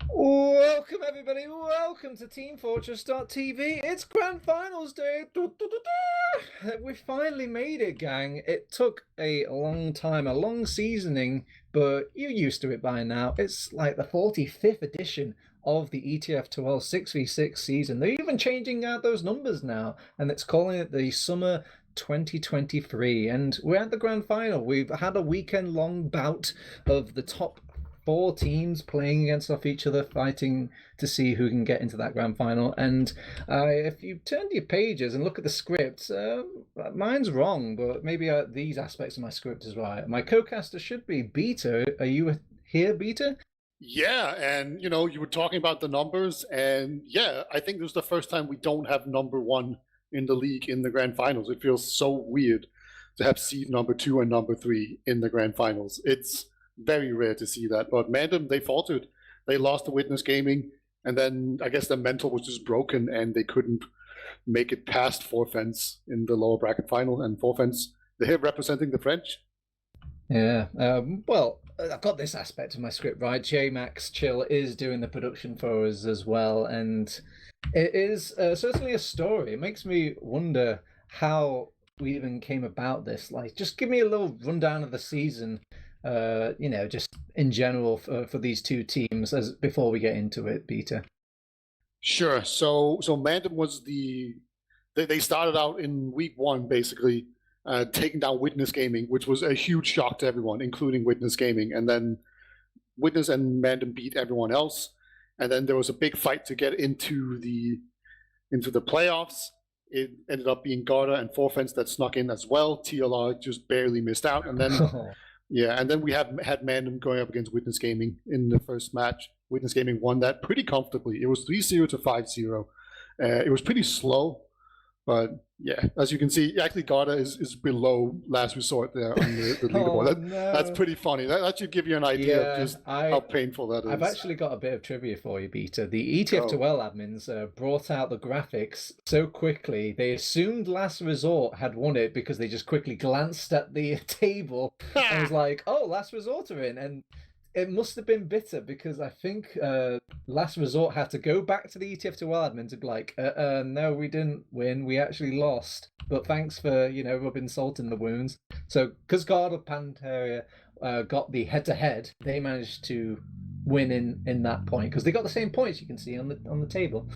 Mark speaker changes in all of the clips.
Speaker 1: Welcome, everybody. Welcome to teamfortress.tv. It's grand finals day. We finally made it, gang. It took a long time, a long seasoning, but you're used to it by now. It's like the 45th edition of the ETF2L 6v6 season. They're even changing out those numbers now, and it's calling it the Summer 2023. And we're at the grand final. We've had a weekend long bout of the top four teams playing against off each other, fighting to see who can get into that grand final. And if you turn to your pages and look at the scripts, mine's wrong, but maybe these aspects of my script is right. My co-caster should be Beta. Are you here, Beta?
Speaker 2: Yeah, and you were talking about the numbers, and yeah, I think this is the first time we don't have number one in the league in the grand finals. It feels so weird to have seed number 2 and number 3 in the grand finals. It's very rare to see that. But Mandem, they faltered. They lost to Witness Gaming, and then I guess the mental was just broken, and they couldn't make it past Forfence in the lower bracket final. And Forfence, they're here representing the French.
Speaker 1: Yeah. Well, I've got this aspect of my script right. J Max Chill is doing the production for us as well, and it is certainly a story. It makes me wonder how we even came about this. Like, just give me a little rundown of the season. Just in general for these two teams as before we get into it, Peter.
Speaker 2: Sure. So Mandem was they started out in week 1 basically taking down Witness Gaming, which was a huge shock to everyone, including Witness Gaming. And then Witness and Mandem beat everyone else. And then there was a big fight to get into the playoffs. It ended up being Garda and Forfence that snuck in as well. TLR just barely missed out. And then yeah, and then we had Mandem going up against Witness Gaming in the first match. Witness Gaming won that pretty comfortably. It was 3-0 to 5-0. It was pretty slow, but yeah, as you can see, actually Garda is below last resort there on the leaderboard.
Speaker 1: No.
Speaker 2: That's pretty funny. That should give you an idea of just how painful that is.
Speaker 1: I've actually got a bit of trivia for you, Peter. The ETF2L admins brought out the graphics so quickly, they assumed Last Resort had won it because they just quickly glanced at the table and was like, oh, Last Resort are in. And it must have been bitter because I think Last Resort had to go back to the ETF2L admin to be like, no, we didn't win. We actually lost. But thanks for, rubbing salt in the wounds. So, because Guard of Panteria got the head-to-head, they managed to win in that point because they got the same points you can see on the table.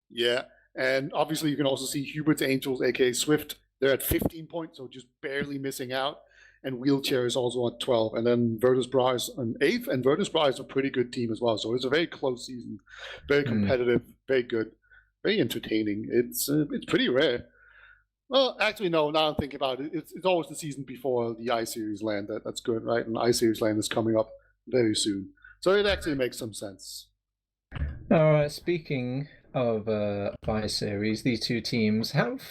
Speaker 2: Yeah, and obviously you can also see Hubert's Angels, aka Swift. They're at 15 points, so just barely missing out. And Wheelchair is also at 12. And then Virtus Bra is on 8th, and Virtus Bra is a pretty good team as well. So it's a very close season, very competitive, very good, very entertaining. It's pretty rare. Well, actually, no, now I'm thinking about it. It's always the season before the I-Series land. That's good, right? And I-Series land is coming up very soon. So it actually makes some sense.
Speaker 1: All right, speaking of I-Series, these two teams have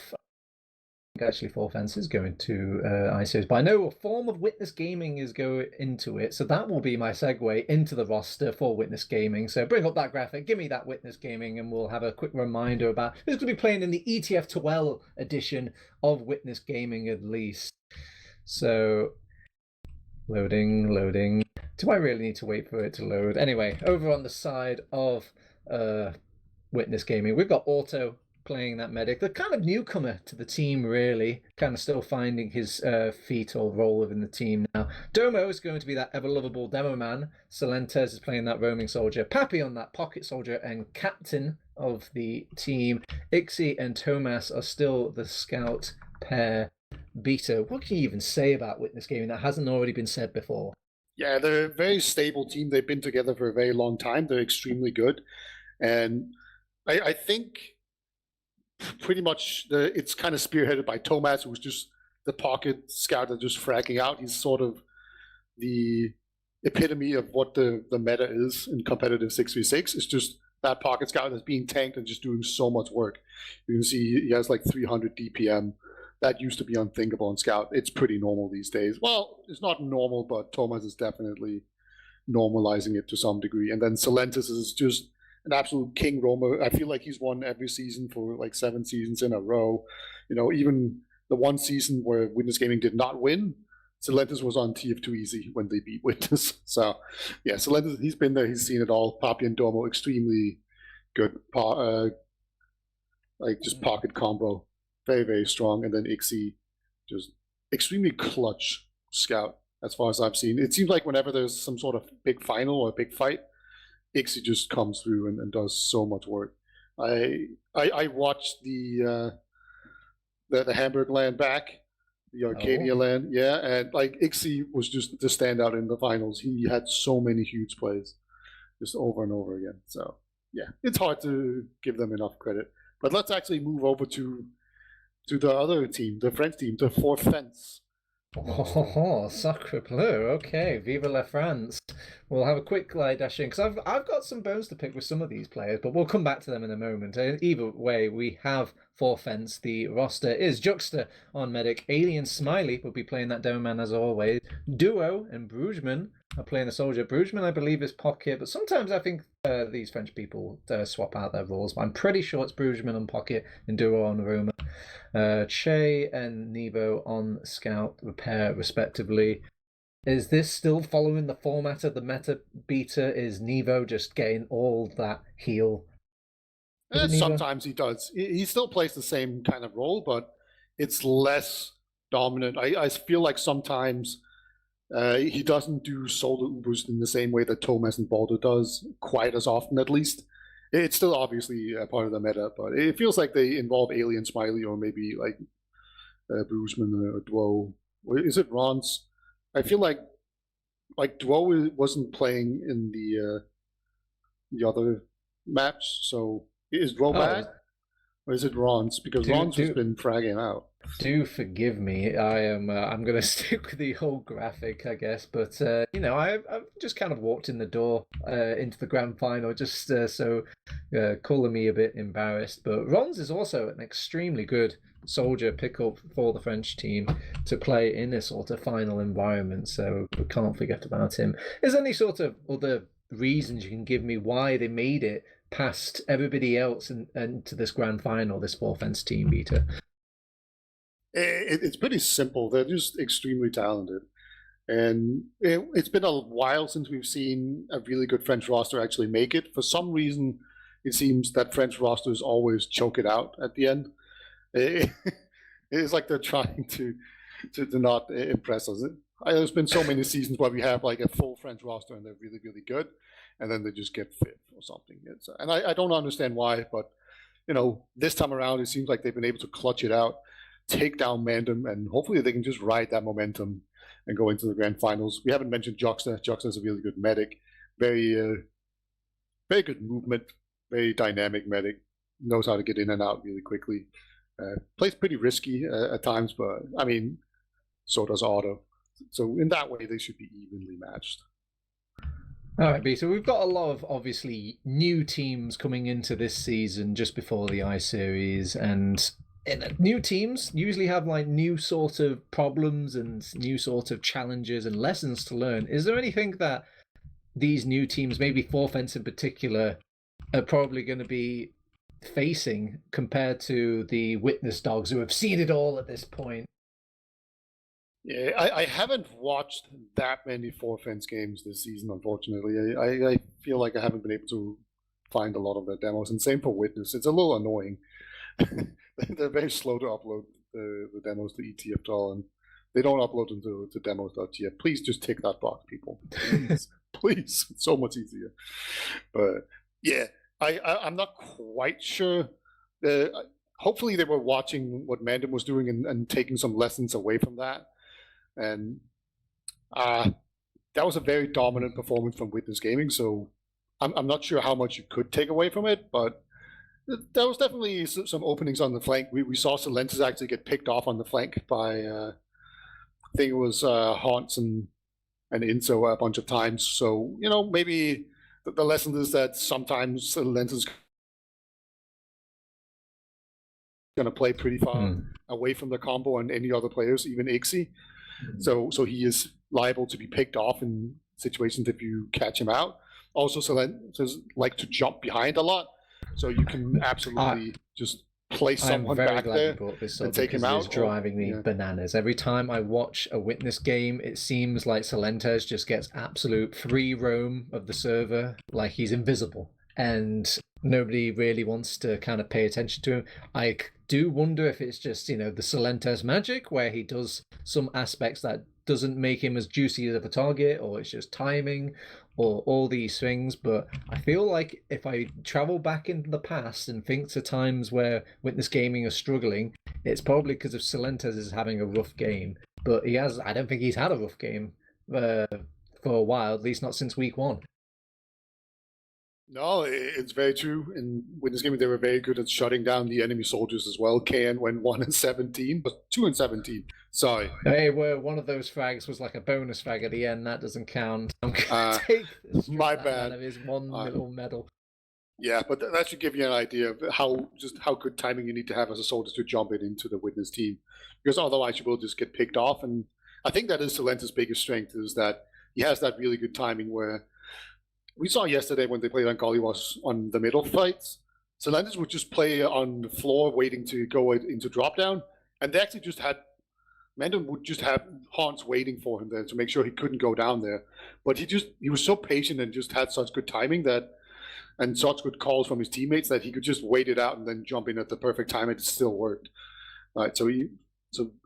Speaker 1: actually Forfence is going to I-Series, but I know a form of Witness Gaming is going into it, so that will be my segue into the roster for Witness Gaming. So bring up that graphic, give me that Witness Gaming, and we'll have a quick reminder about who's going to be playing in the ETF2L edition of Witness Gaming at least. So loading. Do I really need to wait for it to load? Anyway, over on the side of Witness Gaming, we've got Auto playing that medic, the kind of newcomer to the team, really, kind of still finding his feet or role within the team now. Domo is going to be that ever-lovable demo man. Solentes is playing that roaming soldier. Pappy on that pocket soldier and captain of the team. Ixie and Tomas are still the scout pair. Beta, what can you even say about Witness Gaming that hasn't already been said before?
Speaker 2: Yeah, they're a very stable team. They've been together for a very long time. They're extremely good. And I think pretty much it's kind of spearheaded by Tomas, who's just the pocket scout that's just fragging out. He's sort of the epitome of what the meta is in competitive 6v6. It's just that pocket scout that's being tanked and just doing so much work. You can see he has like 300 DPM. That used to be unthinkable in Scout. It's pretty normal these days. Well, it's not normal, but Tomas is definitely normalizing it to some degree. And then Solentes is just an absolute king roamer. I feel like he's won every season for like 7 seasons in a row. Even the one season where Witness Gaming did not win, Celentis was on TF2 easy when they beat Witness. So, yeah, Celentis, he's been there, he's seen it all. Papi and Domo, extremely good, just pocket combo, very, very strong. And then Ixie, just extremely clutch scout, as far as I've seen. It seems like whenever there's some sort of big final or a big fight, Ixie just comes through and does so much work. I watched the Hamburg land back, the Arcadia land, yeah, and like Ixie was just the standout in the finals. He had so many huge plays, just over and over again. So yeah, it's hard to give them enough credit. But let's actually move over to the other team, the French team, the Four Fence.
Speaker 1: Oh, sacre bleu. Okay, vive la France. We'll have a quick glide dash in because I've got some bones to pick with some of these players, but we'll come back to them in a moment. Either way, we have Four Fence. The roster is Juxta on Medic. Alien Smiley will be playing that Dome Man as always. Duo and Brugeman are playing the Soldier. Brugeman, I believe, is Pocket, but sometimes I think these French people swap out their roles. But I'm pretty sure it's Brugeman on Pocket and Duo on Roma. Che and Nevo on Scout Repair, respectively. Is this still following the format of the meta beta? Is Nevo just getting all that heal?
Speaker 2: Sometimes he does. He still plays the same kind of role, but it's less dominant. I feel like sometimes he doesn't do solo Ubers in the same way that Thomas and Balder does, quite as often at least. It's still obviously a part of the meta, but it feels like they involve Alien Smiley or maybe like Bruceman or Duo. Is it Rons? I feel like Duo wasn't playing in the other maps, so is Duo bad? Or is it Rons? Because Rons has been fragging out.
Speaker 1: Do forgive me. I'm going to stick with the whole graphic, I guess. But I've just kind of walked in the door into the grand final, just so calling me a bit embarrassed. But Rons is also an extremely good soldier pickup for the French team to play in this sort of final environment. So we can't forget about him. Is there any sort of other reasons you can give me why they made it past everybody else and to this grand final, this Four Fence team beta?
Speaker 2: It's pretty simple. They're just extremely talented. And it's been a while since we've seen a really good French roster actually make it. For some reason, it seems that French rosters always choke it out at the end. It's like they're trying to not impress us. There's been so many seasons where we have like a full French roster and they're really, really good, and then they just get fifth or something. And I don't understand why, but this time around it seems like they've been able to clutch it out, take down Mandem, and hopefully they can just ride that momentum and go into the grand finals. We haven't mentioned Juxta. Juxta is a really good medic, very very good movement, very dynamic medic, knows how to get in and out really quickly. Plays pretty risky at times, but I mean, so does Otto. So in that way, they should be evenly matched.
Speaker 1: All right, B. So we've got a lot of obviously new teams coming into this season just before the I Series, and new teams usually have like new sort of problems and new sort of challenges and lessons to learn. Is there anything that these new teams, maybe Four Fence in particular, are probably going to be facing compared to the Witness Dogs who have seen it all at this point?
Speaker 2: Yeah, I haven't watched that many Four Fence games this season, unfortunately. I feel like I haven't been able to find a lot of their demos, and same for Witness. It's a little annoying. They're very slow to upload the demos to ETF2L, and they don't upload them to demos.tf. Please just tick that box, people. Please, please. It's so much easier. But yeah, I'm not quite sure. Hopefully they were watching what Mandem was doing and taking some lessons away from that. And that was a very dominant performance from Witness Gaming, so I'm not sure how much you could take away from it, but there was definitely some openings on the flank. We saw Celentis actually get picked off on the flank by, I think it was Haunts and Inso a bunch of times. So, maybe the lesson is that sometimes Celentis is going to play pretty far away from the combo and any other players, even Ixie. So he is liable to be picked off in situations if you catch him out. Also, Celentis like to jump behind a lot. So you can absolutely just place
Speaker 1: I'm
Speaker 2: someone
Speaker 1: very
Speaker 2: back
Speaker 1: glad you
Speaker 2: there
Speaker 1: brought this
Speaker 2: and
Speaker 1: up
Speaker 2: take him
Speaker 1: because it is
Speaker 2: out.
Speaker 1: driving me
Speaker 2: Yeah.
Speaker 1: bananas. Every time I watch a Witness game, it seems like Solentes just gets absolute free roam of the server, like he's invisible, and nobody really wants to kind of pay attention to him. I do wonder if it's just, the Solentes magic, where he does some aspects that doesn't make him as juicy of a target, or it's just timing, or all these things. But I feel like if I travel back into the past and think to times where Witness Gaming are struggling, it's probably because of Solentes is having a rough game. But I don't think he's had a rough game for a while, at least not since week 1.
Speaker 2: No, it's very true. In Witness Gaming, they were very good at shutting down the enemy soldiers as well. KN went 1-17, but 2-17. Sorry.
Speaker 1: Hey, where one of those frags was like a bonus frag at the end, that doesn't count. I'm gonna take this.
Speaker 2: My bad.
Speaker 1: Out of his one little medal.
Speaker 2: Yeah, but that should give you an idea of how good timing you need to have as a soldier to jump into the Witness team, because otherwise you will just get picked off. And I think that is Solentes' biggest strength, is that he has that really good timing where we saw yesterday when they played on Gollywas on the middle fights, Solentes would just play on the floor waiting to go into drop down, and they actually just had Mendon would just have Hans waiting for him there to make sure he couldn't go down there. But he was so patient and just had such good timing and such good calls from his teammates that he could just wait it out and then jump in at the perfect time. It still worked. Right, so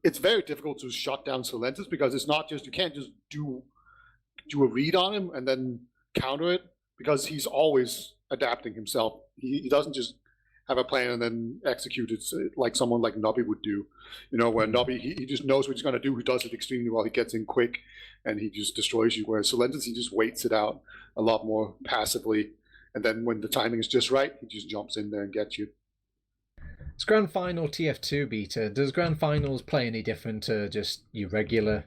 Speaker 2: it's very difficult to shut down Solentes, because it's not just, you can't just do a read on him and then counter it, because he's always adapting himself. He doesn't just have a plan and then execute it like someone like Nobby would do. Where Nobby, he just knows what he's going to do. He does it extremely well. He gets in quick and he just destroys you. Whereas Solentes, he just waits it out a lot more passively. And then when the timing is just right, he just jumps in there and gets you.
Speaker 1: It's Grand Final TF2 beta. Does Grand Finals play any different to just your regular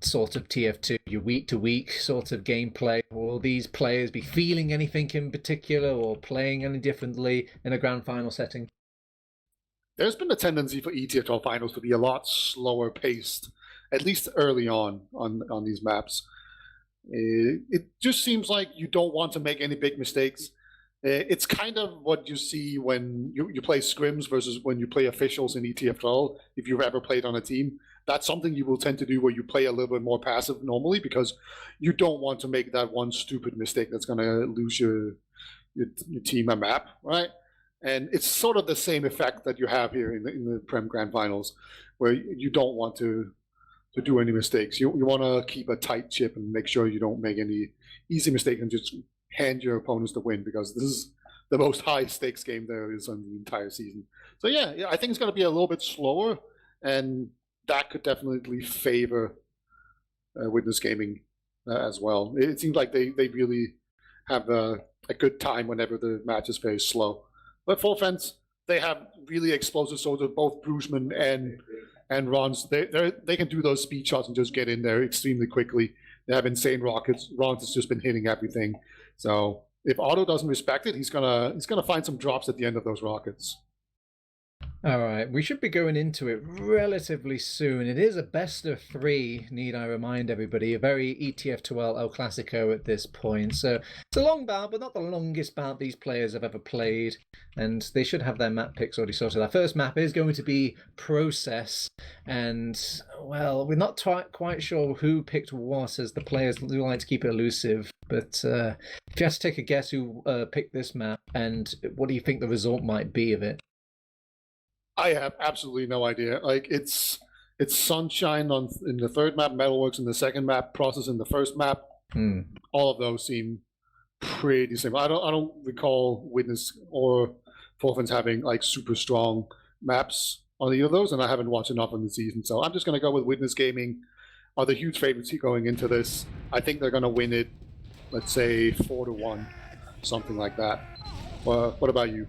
Speaker 1: sort of TF2, your week-to-week sort of gameplay? Will these players be feeling anything in particular or playing any differently in a Grand Final setting?
Speaker 2: There's been a tendency for ETF2L finals to be a lot slower paced, at least early on these maps. It just seems like you don't want to make any big mistakes. It's kind of what you see when you play scrims versus when you play officials in ETF2L. If you've ever played on a team, that's something you will tend to do where you play a little bit more passive normally, because you don't want to make that one stupid mistake that's going to lose your team a map, right? And it's sort of the same effect that you have here in the Prem Grand Finals, where you don't want to do any mistakes. You want to keep a tight chip and make sure you don't make any easy mistake and just hand your opponents the win, because this is the most high stakes game there is on the entire season. So yeah, I think it's going to be a little bit slower, and that could definitely favor Witness Gaming as well. It seems like they really have a good time whenever the match is very slow. But for offense, they have really explosive soldiers, both Bruceman and Rons. They can do those speed shots and just get in there extremely quickly. They have insane rockets. Rons has just been hitting everything. So if Otto doesn't respect it, he's gonna find some drops at the end of those rockets.
Speaker 1: All right, we should be going into it relatively soon. It is a best of 3, need I remind everybody, a very ETF2L El Clasico at this point. So it's a long bout, but not the longest bout these players have ever played, and they should have their map picks already sorted. Our first map is going to be Process, and, well, we're not quite sure who picked what, as the players do like to keep it elusive, but if you had to take a guess who picked this map, and what do you think the result might be of it?
Speaker 2: I have absolutely no idea. Like it's Sunshine in the third map, Metalworks in the second map, Process in the first map. All of those seem pretty similar. I don't recall Witness or Forfins having like super strong maps on either of those, and I haven't watched enough in the season. So I'm just gonna go with Witness Gaming. Are the huge favorites going into this? I think they're gonna win it. Let's say 4-1, something like that. What about you?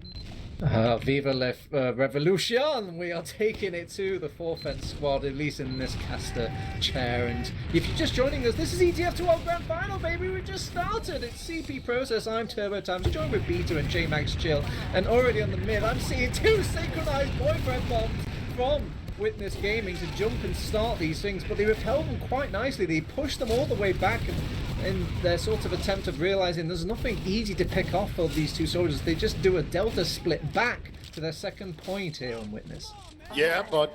Speaker 1: Viva la Revolution! We are taking it to the Forfeit squad, at least in this caster chair. And if you're just joining us, this is ETF2L Grand Final, baby! We just started! It's CP Process, I'm Turbo Times, joined with Beta and J-Max Chill. And already on the mid, I'm seeing 2 synchronized boyfriend bombs from Witness Gaming to jump and start these things, but they repel them quite nicely. They push them all the way back, and in their sort of attempt of realizing there's nothing easy to pick off of these two soldiers. They just do a delta split back to their second point here on Witness.
Speaker 2: Yeah, but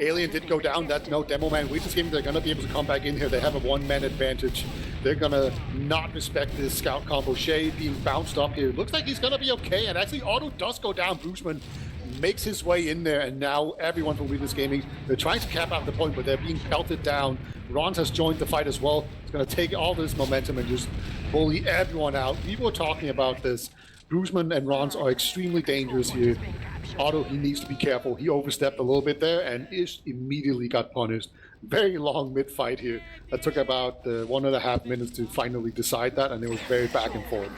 Speaker 2: Alien did go down. That no demo man Witness game. They're gonna be able to come back in here. They have a one-man advantage. They're gonna not respect this scout combo. Shay being bounced up here. Looks like he's gonna be okay. And actually, Otto does go down. Bruceman makes his way in there, and now everyone from Witness Gaming, they're trying to cap out the point, but they're being pelted down. Rons has joined the fight as well. He's gonna take all this momentum and just bully everyone out. We were talking about this. Bruceman and Rons are extremely dangerous here. Otto, he needs to be careful. He overstepped a little bit there and immediately got punished. Very long mid-fight here. That took about 1.5 minutes to finally decide that, and it was very back and forth.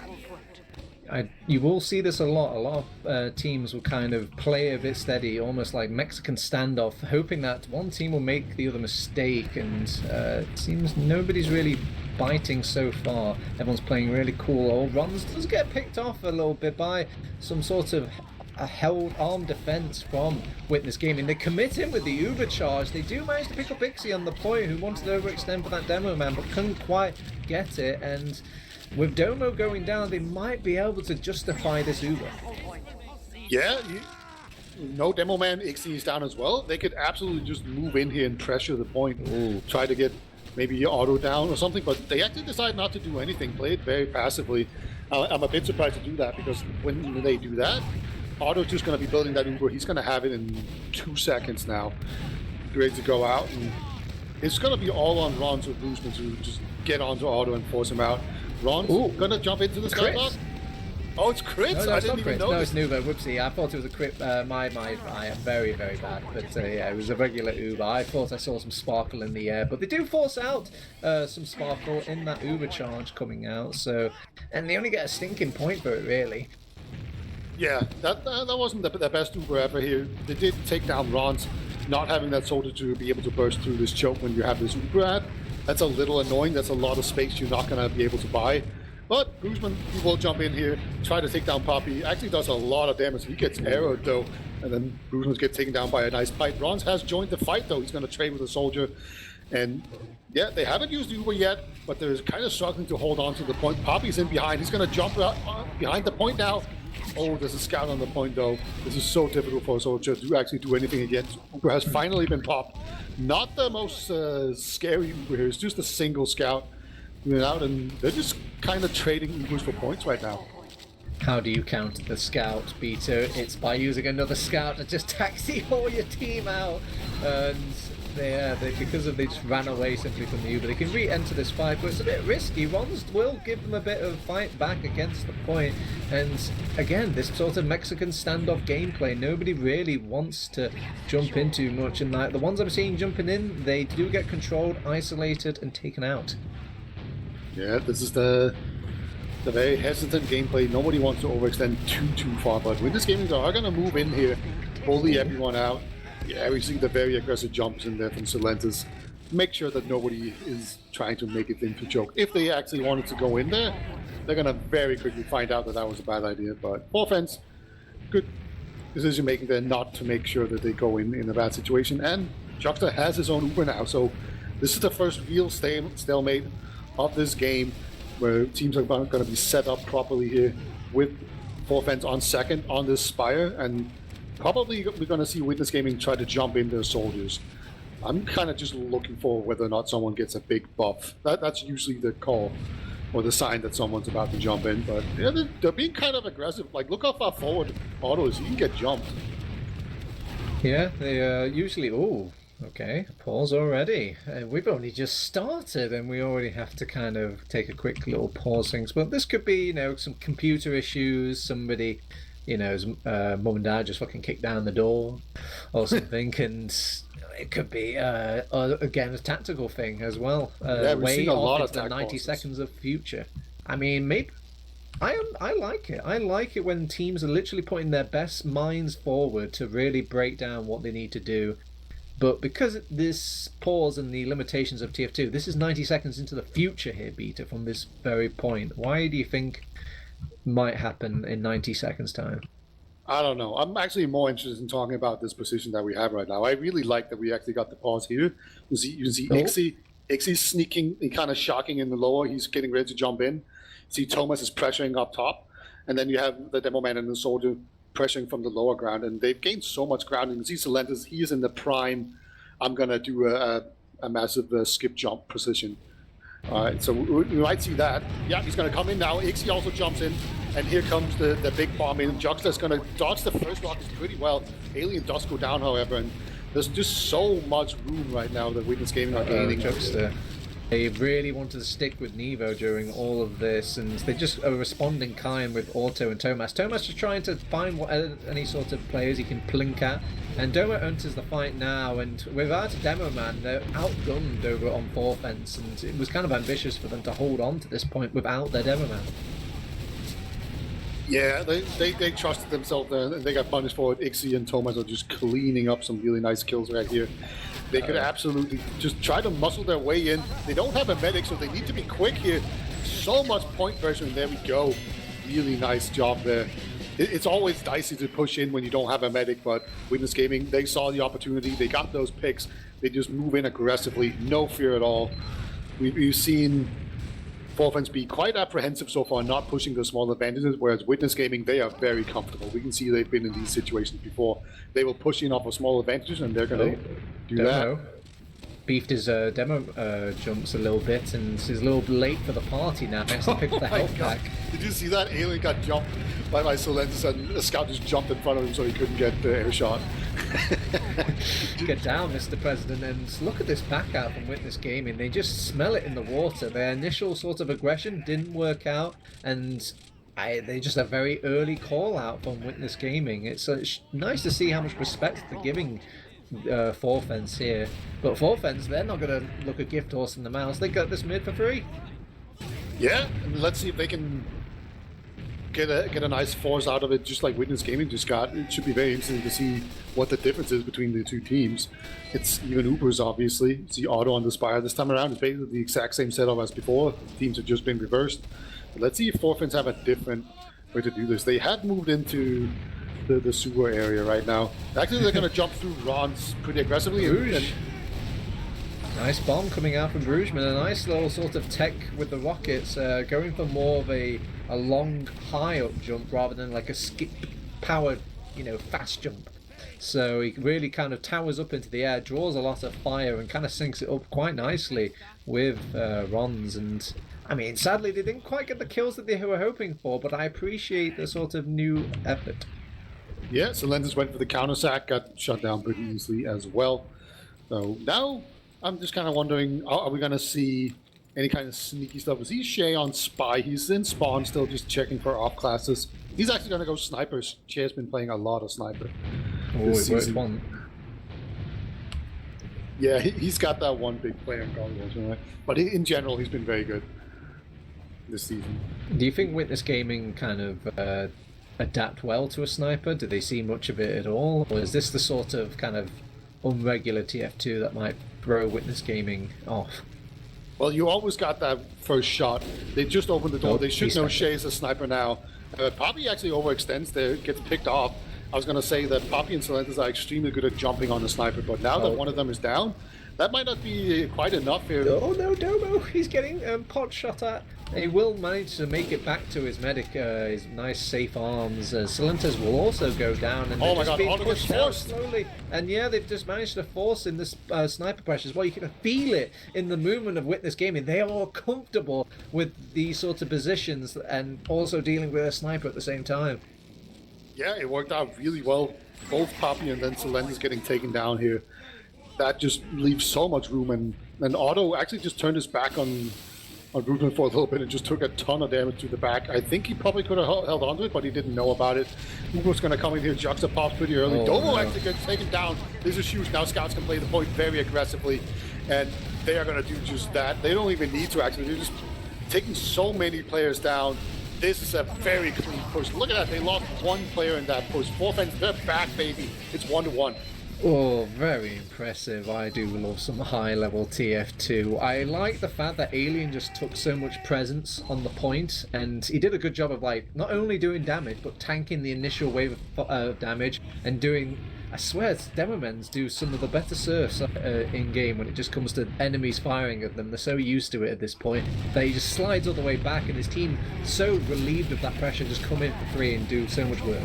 Speaker 1: You will see this a lot. A lot of teams will kind of play a bit steady, almost like Mexican standoff, hoping that one team will make the other mistake, and it seems nobody's really biting so far. Everyone's playing really cool. Old Rons does get picked off a little bit by some sort of a held arm defense from Witness Gaming. They commit him with the Uber charge. They do manage to pick up Ixie on the point, who wanted to overextend for that demo man, but couldn't quite get it. And with Domo going down, they might be able to justify this Uber.
Speaker 2: Yeah, no demo man. Ixie is down as well. They could absolutely just move in here and pressure the point.
Speaker 1: Ooh.
Speaker 2: Try to get maybe Otto down or something, but they actually decide not to do anything. Play it very passively. I'm a bit surprised to do that, because when they do that, Otto's just going to be building that Uber. He's going to have it in 2 seconds now. Ready to go out. And it's going to be all on Rons or Bruceman to just get onto Otto and force him out. Ron's going to jump into the skybox. Oh, it's crits?
Speaker 1: No,
Speaker 2: I
Speaker 1: it's
Speaker 2: didn't
Speaker 1: not
Speaker 2: even
Speaker 1: crits.
Speaker 2: know.
Speaker 1: No, it's an Uber. Whoopsie. I thought it was a crit. I am very, very bad. But yeah, it was a regular Uber. I thought I saw some sparkle in the air. But they do force out some sparkle in that Uber charge coming out. So, and they only get a stinking point for it, really.
Speaker 2: Yeah, that wasn't the best Uber ever here. They did take down Rons, not having that soldier to be able to burst through this choke when you have this Uber at. That's a little annoying. That's a lot of space you're not going to be able to buy. But Bruceman, he will jump in here, try to take down Poppy. Actually does a lot of damage. He gets arrowed though, and then Bruceman gets taken down by a nice fight. Rons has joined the fight though. He's going to trade with a soldier. And yeah, they haven't used Uber yet, but they're kind of struggling to hold on to the point. Poppy's in behind. He's going to jump out behind the point now. Oh, there's a scout on the point though. This is so difficult for a soldier to actually do anything against. Uber has finally been popped. Not the most scary Uber here. It's just a single scout going out, and they're just kind of trading Ubers for points right now.
Speaker 1: How do you counter the scout, Peter? It's by using another scout to just taxi all your team out. And they because of they just ran away simply from the Uber, they can re-enter this fight, but it's a bit risky. Rons will give them a bit of fight back against the point. And again, this sort of Mexican standoff gameplay, nobody really wants to jump in too much. And like the ones I'm seeing jumping in, they do get controlled, isolated, and taken out.
Speaker 2: Yeah, this is the very hesitant gameplay. Nobody wants to overextend too far, but Witness Gaming are going to move in here, bully everyone out. Yeah, we see the very aggressive jumps in there from Silentis. Make sure that nobody is trying to make it into choke. If they actually wanted to go in there, they're going to very quickly find out that was a bad idea. But for offense, good decision making there not to make sure that they go in a bad situation. And Juxta has his own Uber now, so this is the first real stalemate of this game, where teams are going to be set up properly here with offense on second on this Spire, and probably we're going to see Witness Gaming try to jump in their soldiers. I'm kind of just looking for whether or not someone gets a big buff. That's usually the call or the sign that someone's about to jump in, but yeah, they're being kind of aggressive. Like, look how far forward Otto is. He can get jumped.
Speaker 1: Yeah, they usually... Ooh. Okay, pause already. We've only just started and we already have to kind of take a quick little pause things. But this could be, some computer issues, somebody, his mum and dad just fucking kicked down the door or something. And it could be, again, a tactical thing as well.
Speaker 2: Yeah, we've seen a lot of
Speaker 1: the 90 seconds of future. I mean, maybe... I like it. I like it when teams are literally putting their best minds forward to really break down what they need to do. But because this pause and the limitations of TF2, this is 90 seconds into the future here, Beta, from this very point. Why do you think might happen in 90 seconds' time?
Speaker 2: I don't know. I'm actually more interested in talking about this position that we have right now. I really like that we actually got the pause here. You see Ixie Ixie's sneaking and kind of shocking in the lower. He's getting ready to jump in. See, Thomas is pressuring up top. And then you have the Demo Man and the Soldier pressuring from the lower ground. And they've gained so much ground. And you see Solentis, he is in the prime, I'm going to do a massive skip jump position. All right, so we might see that. Yeah, he's going to come in now. Ixie also jumps in. And here comes the big bomb in. Juxta's going to dodge the first rockets pretty well. Alien does go down, however. And there's just so much room right now that Witness Gaming are gaining.
Speaker 1: Juxta. They really wanted to stick with Nevo during all of this, and they just are responding kind with Auto and Tomas. Tomas is trying to find any sort of players he can plink at, and Doma enters the fight now, and without a Demo Man, they're outgunned over on 4 fence, and it was kind of ambitious for them to hold on to this point without their Demo Man.
Speaker 2: Yeah, they trusted themselves there, and they got punished for it. Ixie and Thomas are just cleaning up some really nice kills right here. They could absolutely just try to muscle their way in. They don't have a medic, so they need to be quick here. So much point pressure, and there we go. Really nice job there. It's always dicey to push in when you don't have a medic, but Witness Gaming, they saw the opportunity. They got those picks. They just move in aggressively. No fear at all. We've seen 4 fence be quite apprehensive so far, not pushing the small advantages, whereas Witness Gaming, they are very comfortable. We can see they've been in these situations before. They will push in off of small advantages, and they're going to do
Speaker 1: Demo.
Speaker 2: that.
Speaker 1: Beefed his demo jumps a little bit, and he's a little late for the party now. Has to pick the health back.
Speaker 2: Did you see that? Alien got jumped by Solentis, and a scout just jumped in front of him so he couldn't get the air shot.
Speaker 1: Get down, Mr. President, and look at this back out from Witness Gaming. They just smell it in the water. Their initial sort of aggression didn't work out, and they just a very early call out from Witness Gaming. It's nice to see how much respect they're giving 4 fence here. But 4 fence, they're not going to look a gift horse in the mouth. They got this mid for free.
Speaker 2: Yeah, and let's see if they can get a nice force out of it, just like Witness Gaming just got. It should be very interesting to see what the difference is between the two teams. It's even Ubers, obviously. See Auto on the Spire this time around. It's basically the exact same setup as before. The teams have just been reversed. But let's see if 4 fence have a different way to do this. They had moved into the sewer area right now. Actually, they're going to jump through Ron's pretty aggressively.
Speaker 1: Rouge. Nice bomb coming out from Rougeman. A nice little sort of tech with the rockets, going for more of a long high up jump rather than like a skip powered, fast jump. So he really kind of towers up into the air, draws a lot of fire, and kind of syncs it up quite nicely with Ron's. And I mean, sadly, they didn't quite get the kills that they were hoping for, but I appreciate the sort of new effort.
Speaker 2: Yeah, Solentis went for the counter sack, got shut down pretty easily as well. So now I'm just kind of wondering, are we going to see any kind of sneaky stuff? We see Shay on Spy. He's in Spawn still just checking for off classes. He's actually going to go Sniper. Shay's been playing a lot of Sniper.
Speaker 1: Oh, it worked one.
Speaker 2: Yeah, he's got that one big play on Golden, right? But in general, he's been very good this season.
Speaker 1: Do you think Witness Gaming kind of adapt well to a sniper? Do they see much of it at all? Or is this the sort of kind of unregular TF2 that might throw Witness Gaming off?
Speaker 2: Well, you always got that first shot. They just opened the door.
Speaker 1: Oh,
Speaker 2: they should know Shay's a sniper now. Poppy actually overextends there, gets picked off. I was going to say that Poppy and Solentis are extremely good at jumping on the sniper, but now that one of them is down, that might not be quite enough here.
Speaker 1: Oh no, Domo! He's getting pot shot at. He will manage to make it back to his medic, his nice safe arms. Solentis will also go down, and
Speaker 2: oh my
Speaker 1: just
Speaker 2: god,
Speaker 1: being
Speaker 2: Auto gets
Speaker 1: pushed out
Speaker 2: forced
Speaker 1: slowly. And yeah, they've just managed to force in this sniper pressure as well. You can feel it in the movement of Witness Gaming. They are all comfortable with these sorts of positions and also dealing with a sniper at the same time.
Speaker 2: Yeah, it worked out really well. Both Poppy and then Solentis getting taken down here. That just leaves so much room, and Auto actually just turned his back on Ruben for a little bit and just took a ton of damage to the back. I think he probably could have held on to it, but he didn't know about it. Ruben's going to come in here, Juxta pops pretty early.
Speaker 1: Oh,
Speaker 2: Domo
Speaker 1: no.
Speaker 2: actually gets taken down. This is huge. Now Scouts can play the point very aggressively, and they are going to do just that. They don't even need to, actually. They're just taking so many players down. This is a very clean push. Look at that. They lost one player in that push. 4 fence, they're back, baby. It's 1-1.
Speaker 1: Oh, very impressive. I do love some high-level TF2. I like the fact that Alien just took so much presence on the point, and he did a good job of, like, not only doing damage, but tanking the initial wave of damage, and doing... I swear, Demomen's do some of the better surfs in-game when it just comes to enemies firing at them. They're so used to it at this point that he just slides all the way back, and his team, so relieved of that pressure, just come in for free and do so much work.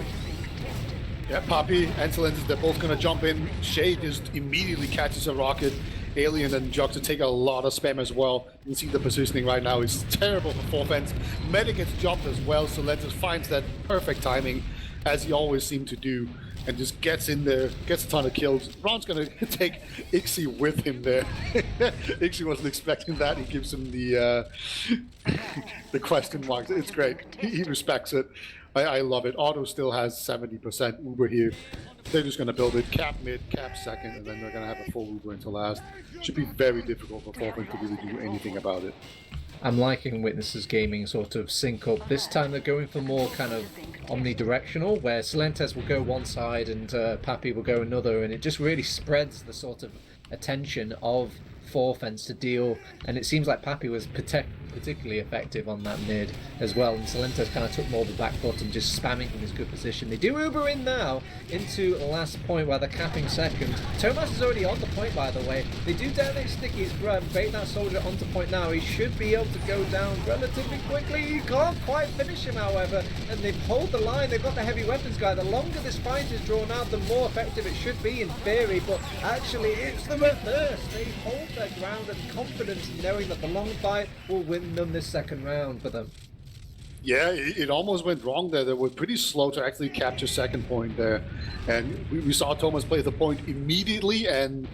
Speaker 2: Yeah, Poppy and Celestis, they're both going to jump in. Shay just immediately catches a rocket. Alien and Jux to take a lot of spam as well. You can see the positioning right now is terrible for 4-fence. Medic gets jumped as well, so Celestis finds that perfect timing, as he always seemed to do, and just gets in there, gets a ton of kills. Ron's going to take Ixie with him there. Ixie wasn't expecting that. He gives him the the question marks. It's great. He respects it. I love it. Auto still has 70% Uber here. They're just going to build it. Cap mid, cap second, and then they're going to have a full Uber into last. Should be very difficult for 4-fence to really do anything about it.
Speaker 1: I'm liking Witnesses Gaming sort of sync up. This time they're going for more kind of omnidirectional, where Silentes will go one side and Pappy will go another, and it just really spreads the sort of attention of 4-fence to deal, and it seems like Pappy was particularly effective on that mid as well, and Silentes kind of took more of the back foot and just spamming from his good position. They do Uber in now into last point where they're capping second. Tomas is already on the point, by the way. They do downate Sticky's bait that soldier onto point now. He should be able to go down relatively quickly. You can't quite finish him, however, and they've hold the line. They've got the heavy weapons guy. The longer this fight is drawn out, the more effective it should be in theory, but actually it's the reverse. They hold their ground and confidence in knowing that the long fight will win them this second round for them.
Speaker 2: Yeah, it almost went wrong there. They were pretty slow to actually capture second point there. And we saw Thomas play the point immediately, and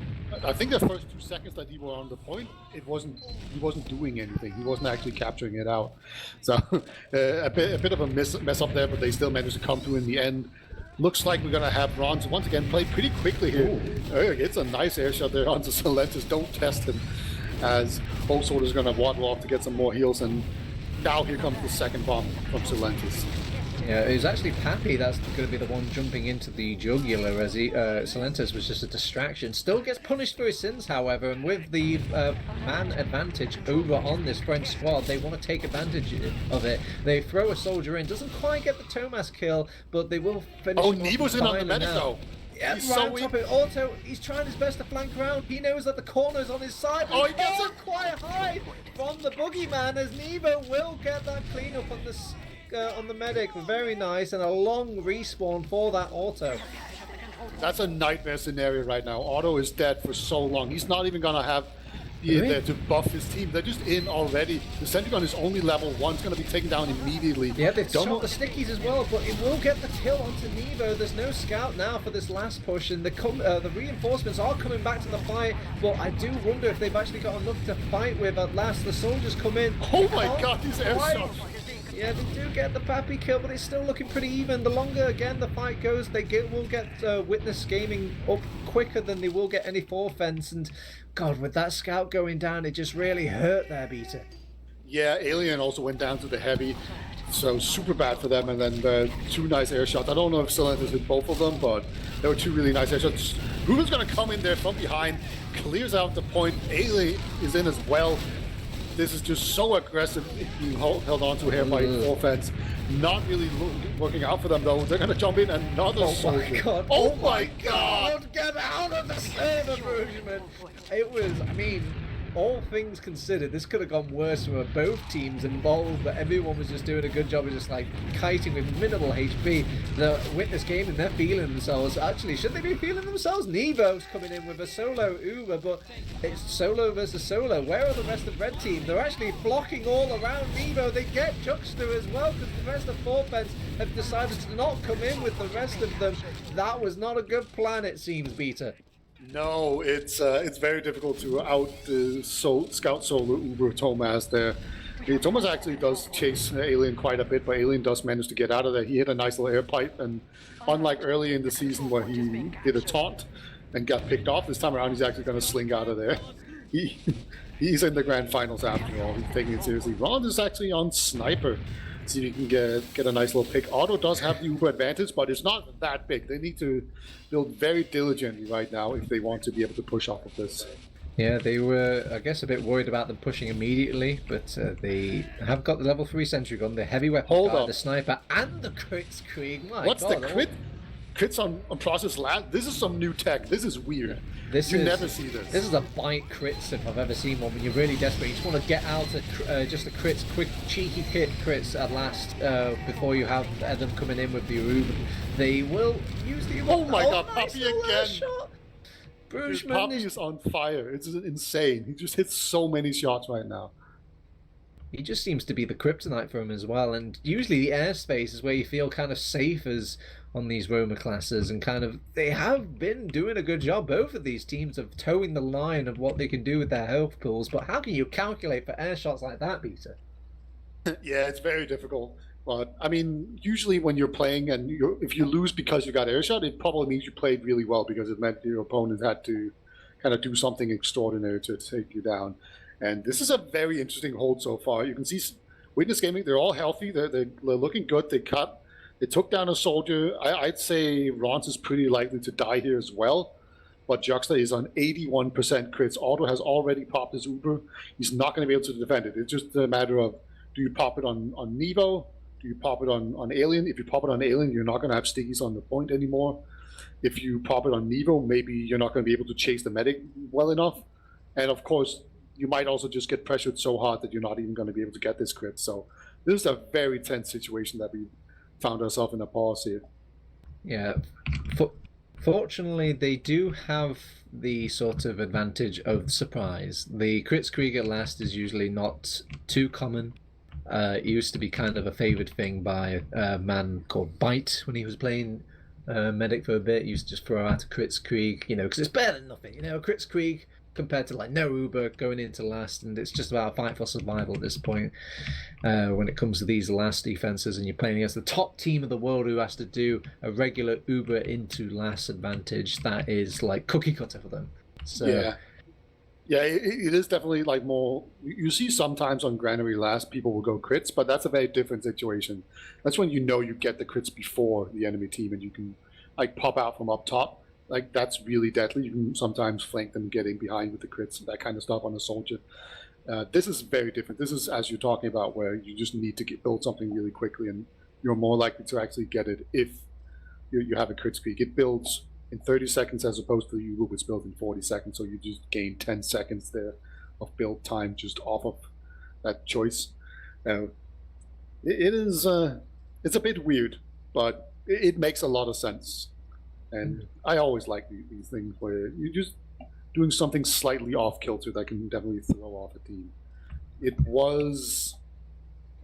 Speaker 2: I think the first 2 seconds that he was on the point, he wasn't doing anything. He wasn't actually capturing it out. So a bit of a mess up there, but they still managed to come through in the end. Looks like we're going to have Ron once again play pretty quickly here. It's a nice air shot there onto Celestis. Don't test him, as Old Sword is going to waddle off to get some more heals, and now here comes the second bomb from Celestis.
Speaker 1: Yeah, it was actually Pappy that's going to be the one jumping into the jugular, as Celestis was just a distraction. Still gets punished for his sins, however, and with the man advantage over on this French squad, they want to take advantage of it. They throw a soldier in, doesn't quite get the Tomas kill, but they will finish.
Speaker 2: Oh, Nevo's in on the medic though.
Speaker 1: Yeah,
Speaker 2: he's
Speaker 1: right
Speaker 2: so
Speaker 1: on top of it. Also, he's trying his best to flank around. He knows that the corner's on his side.
Speaker 2: Oh, he gets it!
Speaker 1: Quite high from the boogeyman, as Nevo will get that cleanup on the medic. Very nice, and a long respawn for that auto.
Speaker 2: That's a nightmare scenario right now. Auto is dead for so long. He's not even gonna have there to buff his team. They're just in already. The Sentinel is only level 1. It's going to be taken down immediately.
Speaker 1: Yeah, they've shot the stickies as well, but it will get the kill onto Nevo. There's no scout now for this last push, and the reinforcements are coming back to the fight, but I do wonder if they've actually got enough to fight with at last. The soldiers come in.
Speaker 2: Oh my god, these air shots.
Speaker 1: Yeah, they do get the Pappy kill, but it's still looking pretty even. The longer, again, the fight goes, they will get Witness Gaming up quicker than they will get any 4-fence. And, God, with that scout going down, it just really hurt their Beta.
Speaker 2: Yeah, Alien also went down to the heavy, so super bad for them. And then the 2 nice air shots. I don't know if Cylinders hit both of them, but there were 2 really nice air shots. Ruben's going to come in there from behind, clears out the point. Alien is in as well. This is just so aggressive being held on to here by 4-fence. Not really working out for them though. They're going to jump in another soldier.
Speaker 1: My God.
Speaker 2: Oh my god!
Speaker 1: Get out of the server, Brugeman! It was, I mean, all things considered, this could have gone worse for both teams involved, but everyone was just doing a good job of just like kiting with minimal HP. The Witness Gaming, they're feeling themselves. Actually, should they be feeling themselves? Nevo's coming in with a solo Uber, but it's solo versus solo. Where are the rest of Red Team? They're actually flocking all around Nevo. They get Juxter as well, because the rest of 4-fence have decided to not come in with the rest of them. That was not a good plan, it seems, Beta.
Speaker 2: No, it's very difficult to out scout solo Uber Tomas there. Tomas actually does chase Alien quite a bit, but Alien does manage to get out of there. He hit a nice little air pipe, and unlike early in the season where he did a taunt and got picked off, this time around he's actually going to sling out of there. He's in the grand finals after all. He's taking it seriously. Ron is actually on Sniper. See if you can get a nice little pick. Auto does have the Uber advantage, but it's not that big. They need to build very diligently right now if they want to be able to push off of this.
Speaker 1: Yeah, they were, I guess, a bit worried about them pushing immediately, but they have got the level 3 sentry gun, the heavy weapon guy, the sniper, and the crits Krieg. My
Speaker 2: What's
Speaker 1: God,
Speaker 2: the crit? Crits on process lab? This is some new tech. This is weird. You never see this.
Speaker 1: This is a bite crits if I've ever seen one. When you're really desperate, you just want to get out just the crits, quick, cheeky crits at last before you have them coming in with the Uber. They will use the Uber.
Speaker 2: Oh my God, Poppy again!
Speaker 1: Bruchman
Speaker 2: is on fire. It's insane. He just hits so many shots right now.
Speaker 1: He just seems to be the kryptonite for him as well. And usually the airspace is where you feel kind of safe as on these Roma classes, and kind of they have been doing a good job, both of these teams, of towing the line of what they can do with their health pools. But how can you calculate for air shots like that, Peter?
Speaker 2: Yeah, it's very difficult. But I mean, usually when you're playing and if you lose because you got air shot, it probably means you played really well, because it meant your opponent had to kind of do something extraordinary to take you down. And this is a very interesting hold so far. You can see Witness Gaming, they're all healthy. They're looking good. They took down a soldier. I'd say Rons is pretty likely to die here as well. But Juxta is on 81% crits. Auto has already popped his Uber. He's not going to be able to defend it. It's just a matter of, do you pop it on Nevo? Do you pop it on Alien? If you pop it on Alien, you're not going to have stickies on the point anymore. If you pop it on Nevo, maybe you're not going to be able to chase the medic well enough. And of course, you might also just get pressured so hard that you're not even going to be able to get this crit. So this is a very tense situation that we found ourselves in a pause here.
Speaker 1: Yeah. Fortunately, they do have the sort of advantage of surprise. The crits Krieg at last is usually not too common. It used to be kind of a favoured thing by a man called Bite when he was playing Medic for a bit. He used to just throw out a crits Krieg, because it's better than nothing. Crits Krieg compared to like no Uber going into last, and it's just about a fight for survival at this point when it comes to these last defenses, and you're playing against the top team of the world who has to do a regular Uber into last advantage. That is like cookie cutter for them. So
Speaker 2: yeah, it is definitely like more. You see sometimes on Granary last people will go crits, but that's a very different situation. That's when you get the crits before the enemy team, and you can like pop out from up top. Like, that's really deadly. You can sometimes flank them getting behind with the crits, that kind of stuff on a soldier. This is very different. This is, as you're talking about, where you just need to build something really quickly, and you're more likely to actually get it if you have a crit speed. It builds in 30 seconds as opposed to the Uber was built in 40 seconds, so you just gain 10 seconds there of build time just off of that choice. It's a bit weird, but it makes a lot of sense. And I always like these things where you're just doing something slightly off kilter that can definitely throw off a team. It was,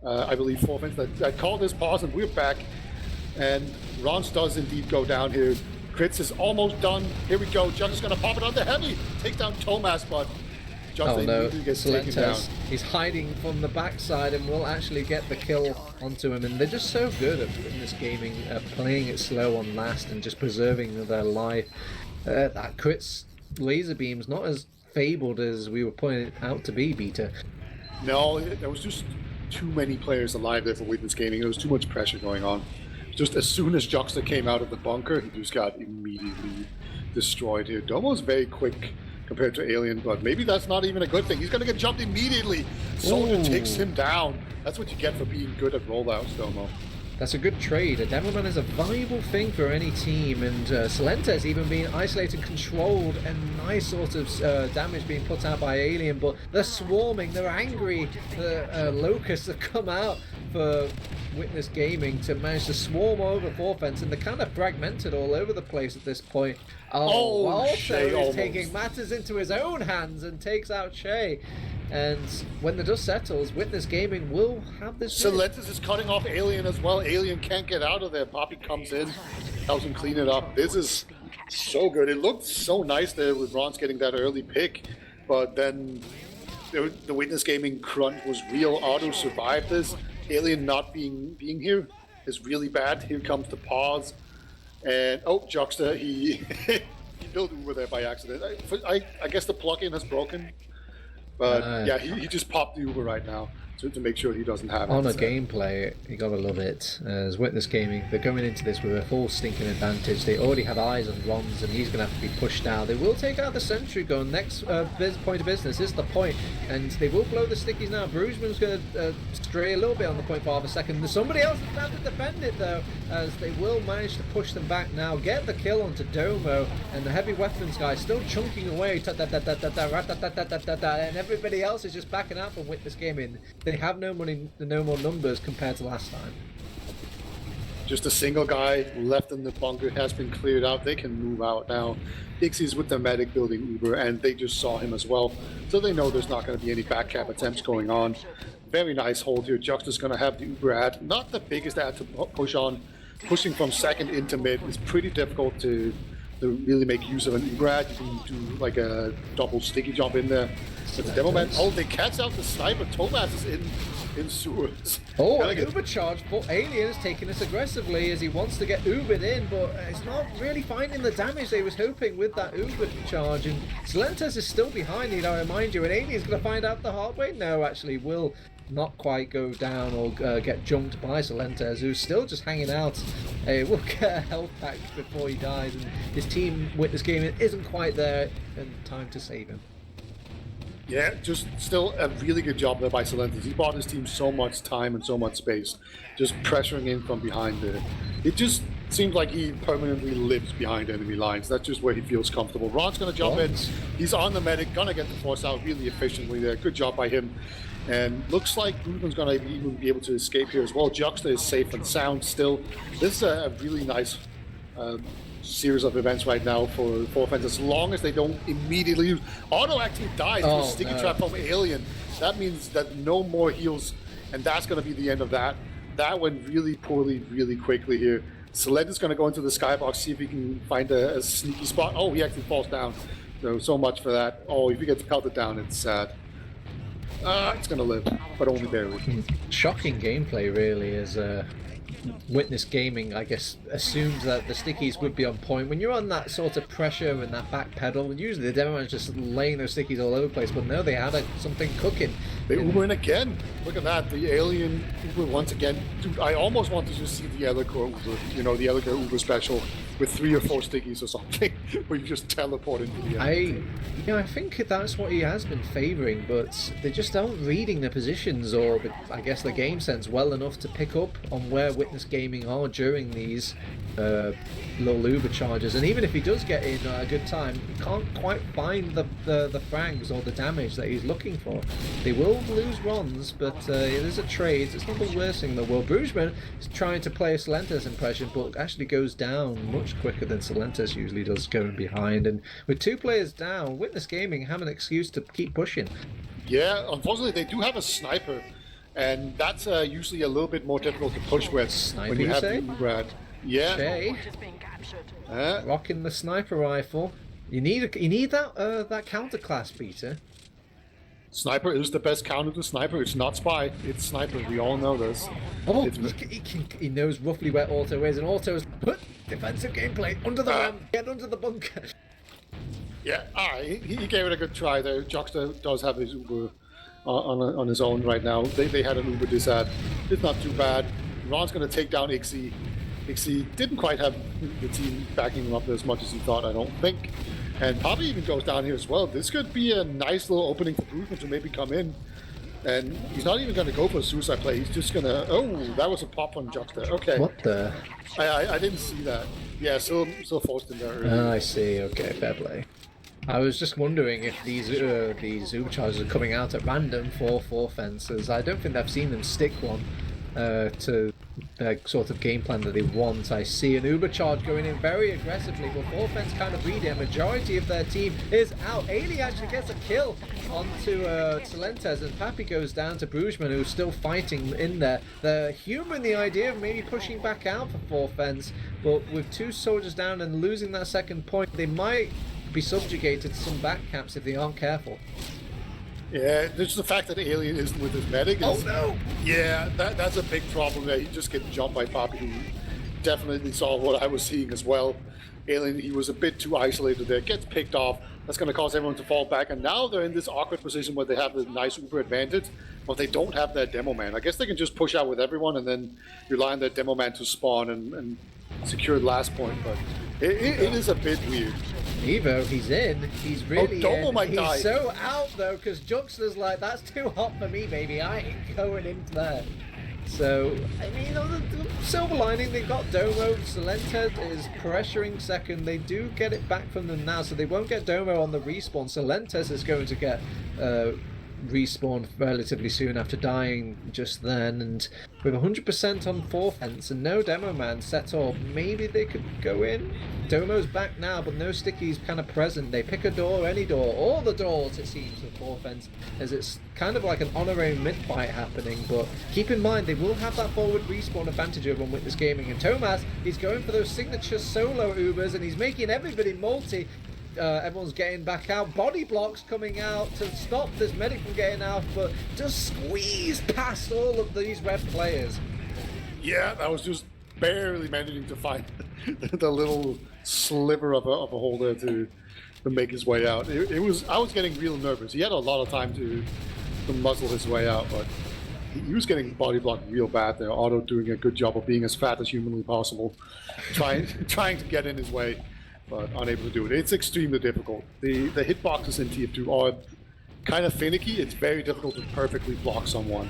Speaker 2: I believe, 4 minutes that called this pause, and we're back. And Rons does indeed go down here. Crits is almost done. Here we go. Jug is going to pop it on the heavy. Take down Tomas, but Jug gets taken down.
Speaker 1: He's hiding from the backside and will actually get the kill onto him. And they're just so good at Witness Gaming, playing it slow on last and just preserving their life. That Crits laser beam's not as fabled as we were pointing out to be, Beta.
Speaker 2: No, there was just too many players alive there for Witness Gaming. There was too much pressure going on. Just as soon as Juxta came out of the bunker, he just got immediately destroyed here. Domo's very quick compared to Alien, but maybe that's not even a good thing. He's going to get jumped immediately. Soldier takes him down. That's what you get for being good at rollouts, Domo.
Speaker 1: That's a good trade. A Devilman is a valuable thing for any team, and Salenta's even being isolated and controlled, and nice sort of damage being put out by Alien, but they're swarming, they're angry. The Locusts have come out for Witness Gaming to manage to swarm over Forfence, and they're kind of fragmented all over the place at this point.
Speaker 2: Shay
Speaker 1: is taking matters into his own hands and takes out Shay. And when the dust settles, Witness Gaming will have this.
Speaker 2: Silentis is cutting off Alien as well. Alien can't get out of there. Poppy comes in, helps him clean it up. This is so good. It looked so nice there with Rons getting that early pick, but then the Witness Gaming crunch was real. Auto survived this. Alien not being here is really bad. Here comes the pause. And Juxta, he built Uber there by accident. I guess the plugin has broken. But yeah, he just popped the Uber right now. to make sure he doesn't have it.
Speaker 1: On a gameplay, you gotta love it. As Witness Gaming, they're going into this with a full stinking advantage. They already have eyes on Ron's, and he's gonna have to be pushed out. They will take out the sentry gun. Next point of business is the point, and they will blow the stickies now. Brugeman's gonna stray a little bit on the point for half a second. Somebody else is going to have to defend it though, as they will manage to push them back now. Get the kill onto Domo, and the heavy weapons guy still chunking away. And everybody else is just backing out from Witness Gaming. They have no money, no more numbers compared to last time.
Speaker 2: Just a single guy left in the bunker has been cleared out. They can move out now. Ixie's with the medic building Uber, and they just saw him as well. So they know there's not going to be any backcap attempts going on. Very nice hold here. Juxta's going to have the Uber ad. Not the biggest ad to push on. Pushing from second into mid is pretty difficult to really make use of an Uber ad. You can do like a double sticky jump in there. But the demo man, oh, they catch out the sniper. Tomas is in sewers.
Speaker 1: Oh, an Uber charge for Alien is taking this aggressively as he wants to get Ubered in, but it's not really finding the damage they was hoping with that Uber charge. And Solentes is still behind, need I remind you, and Alien's going to find out the hard way. No, actually, will not quite go down or get jumped by Solentes, who's still just hanging out. He will get a health pack before he dies, and his team Witness Gaming isn't quite there in time to save him.
Speaker 2: Yeah, just still a really good job there by Solentes. He bought his team so much time and so much space, just pressuring in from behind there. It just seems like he permanently lives behind enemy lines. That's just where he feels comfortable. Ron's going to jump in. He's on the medic, going to get the force out really efficiently there. Good job by him. And looks like Bruton's going to even be able to escape here as well. Juxta is safe and sound still. This is a really nice series of events right now for offense, as long as they don't immediately use. Auto actually dies to a sticky trap from Alien. That means that no more heals, and that's going to be the end of that. That went really poorly, really quickly here. Solent is going to go into the skybox, see if he can find a sneaky spot. Oh, he actually falls down. So much for that. Oh, if he gets pelted down, it's sad. It's going to live, but only barely.
Speaker 1: Shocking gameplay, really, as Witness Gaming, I guess, assumes that the stickies would be on point. When you're on that sort of pressure and that back pedal, usually the demo is just laying those stickies all over the place, but no, they had something cooking.
Speaker 2: They Uber in again. Look at that, the Alien Uber once again. Dude, I almost want to just see the Elicore Uber, you know, the Elicore Uber special with 3 or 4 stickies or something, where you just teleport into the end.
Speaker 1: I think that's what he has been favouring, but they just aren't reading the positions or, I guess, the game sense well enough to pick up on where Witness Gaming are during these little Uber charges. And even if he does get in a good time, he can't quite find the frags or the damage that he's looking for. They will lose runs, but it is a trade. It's not the worst thing in the world. Brugeman is trying to play a Solentes impression, but actually goes down much quicker than Solentes usually does, going behind. And with 2 players down, Witness Gaming have an excuse to keep pushing.
Speaker 2: Yeah, unfortunately they do have a sniper, and that's usually a little bit more difficult to push with
Speaker 1: Sniper,
Speaker 2: when you have the Uber. Yeah.
Speaker 1: Okay. Rocking the sniper rifle. You need that counter class, Peter.
Speaker 2: Sniper is the best counter to sniper. It's not spy, it's sniper. We all know this.
Speaker 1: Oh, he knows roughly where Auto is, and Auto's put defensive gameplay under the ramp, get under the bunker.
Speaker 2: Yeah, he gave it a good try there. Juxta does have his Uber on his own right now. They had an Uber disad. It's not too bad. Ron's going to take down Ixie. Ixie didn't quite have the team backing him up as much as he thought, I don't think. And probably even goes down here as well. This could be a nice little opening for Bruton to maybe come in. And he's not even going to go for a suicide play. He's just going to... Oh, that was a pop on Juxta. Okay.
Speaker 1: What the...
Speaker 2: I didn't see that. Yeah, still forced in there.
Speaker 1: Oh, I see. Okay, fair play. I was just wondering if these Uber charges are coming out at random for fences. I don't think I've seen them stick one to the sort of game plan that they want. I see an Uber charge going in very aggressively, but 4 fence kind of read it. A majority of their team is out. Ailey actually gets a kill onto Solentes, and Pappy goes down to Brugeman, who's still fighting in there. They're humouring the idea of maybe pushing back out for 4 fence, but with 2 soldiers down and losing that second point, they might be subjugated to some back caps if they aren't careful.
Speaker 2: Yeah, just the fact that Alien isn't with his medic is...
Speaker 1: Oh no!
Speaker 2: Yeah, that's a big problem there. He just gets jumped by Poppy, who definitely saw what I was seeing as well. Alien, he was a bit too isolated there, gets picked off. That's going to cause everyone to fall back, and now they're in this awkward position where they have the nice Uber advantage, but they don't have their demo man. I guess they can just push out with everyone and then rely on their demo man to spawn and secure the last point, but it is a bit weird.
Speaker 1: Evo, he's in. He's really
Speaker 2: Domo
Speaker 1: in.
Speaker 2: might
Speaker 1: He's
Speaker 2: die.
Speaker 1: so out, though, because Juxta's like, that's too hot for me, baby. I ain't going into there. So, I mean, on the silver lining, they've got Domo. Salenta is pressuring second. They do get it back from them now, so they won't get Domo on the respawn. Salentes is going to get respawned relatively soon after dying just then. And with 100% on 4th fence and no demo man set up, maybe they could go in. Domo's back now, but no stickies kind of present. They pick a door, any door, all the doors it seems with 4th fence, as it's kind of like an honorary mid-fight happening. But keep in mind, they will have that forward respawn advantage over on Witness Gaming. And Tomas, he's going for those signature solo Ubers, and he's making everybody multi. Everyone's getting back out. Body blocks coming out to stop this medic from getting out, but just squeeze past all of these red players.
Speaker 2: Yeah, that was just barely managing to find the little sliver of a hole there to make his way out. I was getting real nervous. He had a lot of time to muzzle his way out, but he was getting body blocked real bad there. Otto doing a good job of being as fat as humanly possible, trying to get in his way, but unable to do it. It's extremely difficult. The hitboxes in TF2 are kind of finicky. It's very difficult to perfectly block someone.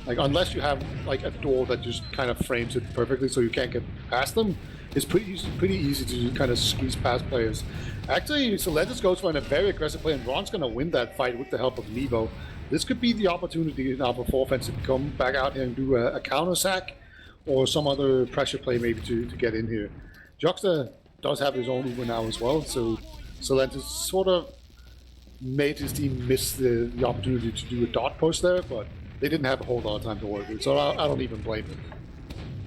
Speaker 2: Like, unless you have like a door that just kind of frames it perfectly so you can't get past them, it's pretty easy to kind of squeeze past players. Actually, Salentis goes for a very aggressive play, and Ron's going to win that fight with the help of Nevo. This could be the opportunity now for 4th fence to come back out here and do a counter sack or some other pressure play maybe to get in here. Juxta does have his own Uber now as well, so Salentis sort of made his team miss the opportunity to do a dot push there, but they didn't have a whole lot of time to work with, so I don't even blame them.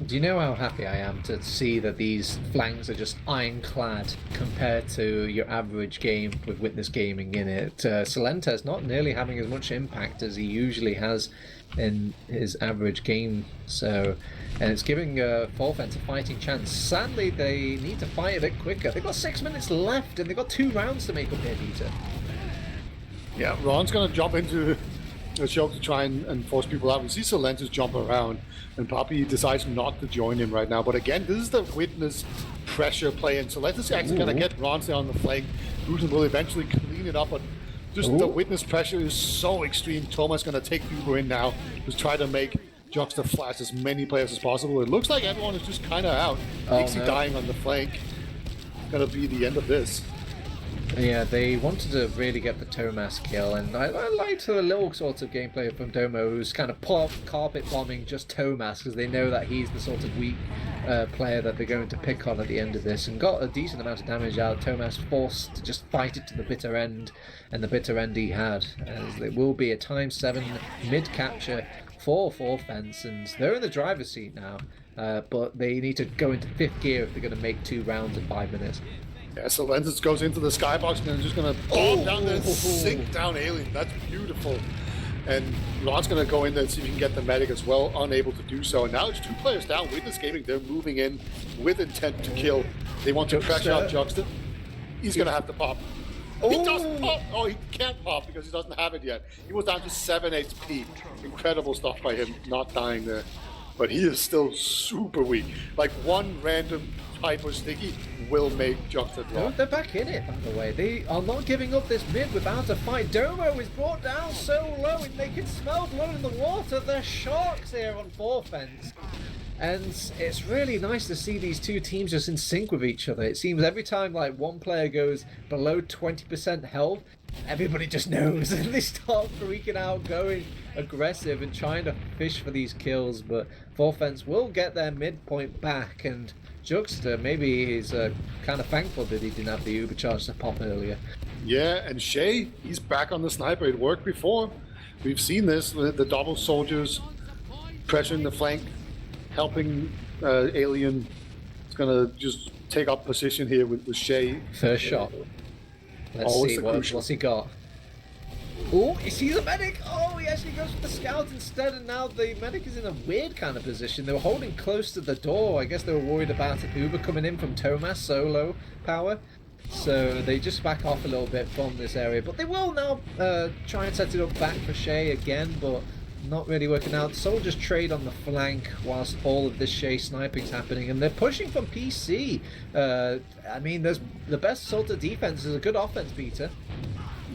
Speaker 1: Do you know how happy I am to see that these flanks are just ironclad compared to your average game with Witness Gaming in it? Salenta's not nearly having as much impact as he usually has in his average game, and it's giving 4th fence a fighting chance. Sadly, they need to fight a bit quicker. They've got 6 minutes left, and they've got 2 rounds to make up their Peter.
Speaker 2: Yeah, Ron's going to jump into a choke to try and force people out. We see Salentis jump around, and Poppy decides not to join him right now. But again, this is the Witness pressure play, and Salentis actually going to get Ron's on the flank. Bruton will eventually clean it up, but just the Witness pressure is so extreme. Thomas going to take Uber in now to try to make Juxta flash as many players as possible. It looks like everyone is just kind of out. Dixie dying on the flank. It's going to be the end of this.
Speaker 1: Yeah, they wanted to really get the Tomas kill, and I liked the little sort of gameplay from Domo, who's kind of carpet bombing just Tomas, because they know that he's the sort of weak player that they're going to pick on at the end of this, and got a decent amount of damage out. Tomas forced to just fight it to the bitter end, and the bitter end he had, as it will be a time 7 mid-capture for 4th fence, and they're in the driver's seat now, but they need to go into 5th gear if they're going to make 2 rounds in 5 minutes.
Speaker 2: Yeah, Salentis goes into the skybox and then just going to bomb down there and sink down Alien. That's beautiful. And Ron's going to go in there and see if he can get the medic as well, unable to do so. And now it's 2 players down. Witness Gaming, they're moving in with intent to kill. They want to pressure out Juxta. He's going to have to pop. He doesn't pop! Oh, he can't pop because he doesn't have it yet. He was down to 7 HP. Incredible stuff by him, not dying there. But he is still super weak. Like, one random type of sticky will make Juxta drop.
Speaker 1: They're back in it, by the way. They are not giving up this mid without a fight. Domo is brought down so low, and they can smell blood in the water. They're sharks here on 4th fence. And it's really nice to see these 2 teams just in sync with each other. It seems every time like one player goes below 20% health, everybody just knows, and they start freaking out, going aggressive and trying to fish for these kills. But 4th fence will get their midpoint back, and Juxta, maybe he's kind of thankful that he didn't have the Uber charge to pop earlier.
Speaker 2: Yeah, and Shay, he's back on the sniper. It worked before. We've seen this, the double soldiers pressuring the flank, helping Alien. It's going to just take up position here with Shay.
Speaker 1: First shot. Let's see, what's he got? Oh, he sees a medic! Oh, he actually goes for the scout instead, and now the medic is in a weird kind of position. They were holding close to the door. I guess they were worried about an Uber coming in from Tomas solo power. So they just back off a little bit from this area. But they will now try and set it up back for Shay again, but not really working out. Soldiers trade on the flank whilst all of this Shay sniping's happening, and they're pushing from PC. I mean, there's the best sort of defense is a good offense, Peter.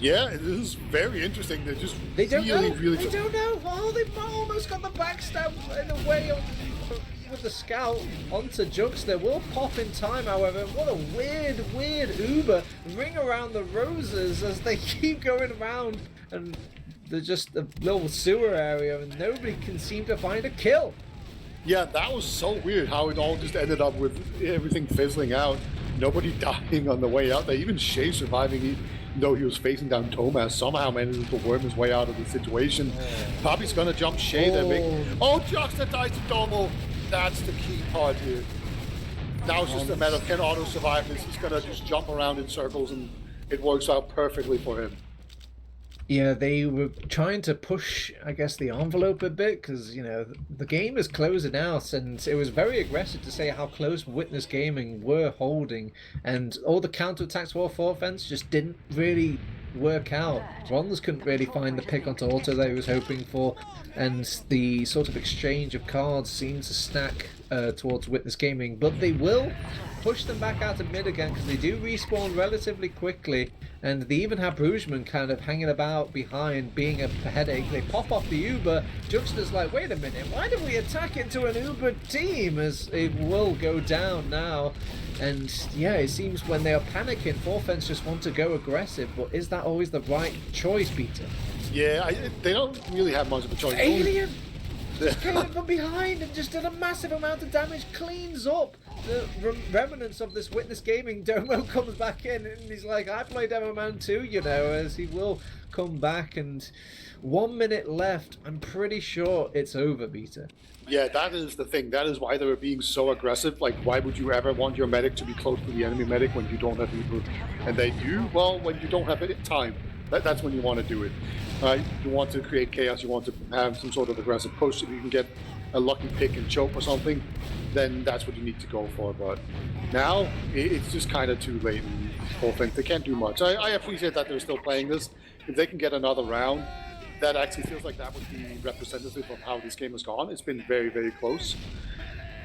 Speaker 2: Yeah, it is very interesting. They're just
Speaker 1: They don't
Speaker 2: really,
Speaker 1: know.
Speaker 2: really.
Speaker 1: They don't know. Oh, they've almost got the backstab in a way with the scout onto Jux. They will pop in time, however. What a weird Uber ring around the roses as they keep going around, and they're just a little sewer area, and nobody can seem to find a kill.
Speaker 2: Yeah, that was so weird how it all just ended up with everything fizzling out. Nobody dying on the way out there. Even Shay surviving, even though he was facing down Tomas, somehow managed to worm his way out of the situation. Poppy's gonna jump Shay there. Oh, Juxta dies to Domo. That's the key part here. Now it's just a matter of can Otto survive this. He's gonna just jump around in circles, and it works out perfectly for him.
Speaker 1: Yeah, they were trying to push, I guess, the envelope a bit because, you know, the game is closing out, and it was very aggressive to say how close Witness Gaming were holding, and all the counterattacks for offense just didn't really work out. Ron's couldn't really find the pick onto auto that he was hoping for, and the sort of exchange of cards seemed to stack towards Witness Gaming, but they will push them back out of mid again because they do respawn relatively quickly, and they even have Brugeman kind of hanging about behind, being a headache. They pop off the Uber. Juxta's like, wait a minute, why did we attack into an Uber team? As it will go down now. And yeah, it seems when they are panicking, Forfence just want to go aggressive, but is that always the right choice, Peter?
Speaker 2: Yeah, they don't really have much of a choice.
Speaker 1: Alien just came in from behind and just did a massive amount of damage, cleans up the remnants of this Witness Gaming. Domo comes back in and he's like, I played Demo Man too, you know, as he will come back. And 1 minute left. I'm pretty sure it's over, Peter.
Speaker 2: Yeah, that is the thing. That is why they were being so aggressive. Like, why would you ever want your medic to be close to the enemy medic when you don't have people? And they do? Well, when you don't have time. That's when you want to do it. You want to create chaos. You want to have some sort of aggressive push. If you can get a lucky pick and choke or something, then that's what you need to go for. But now, it's just kind of too late. Whole thing. They can't do much. I appreciate that they're still playing this. If they can get another round, that actually feels like that would be representative of how this game has gone. It's been very, very close.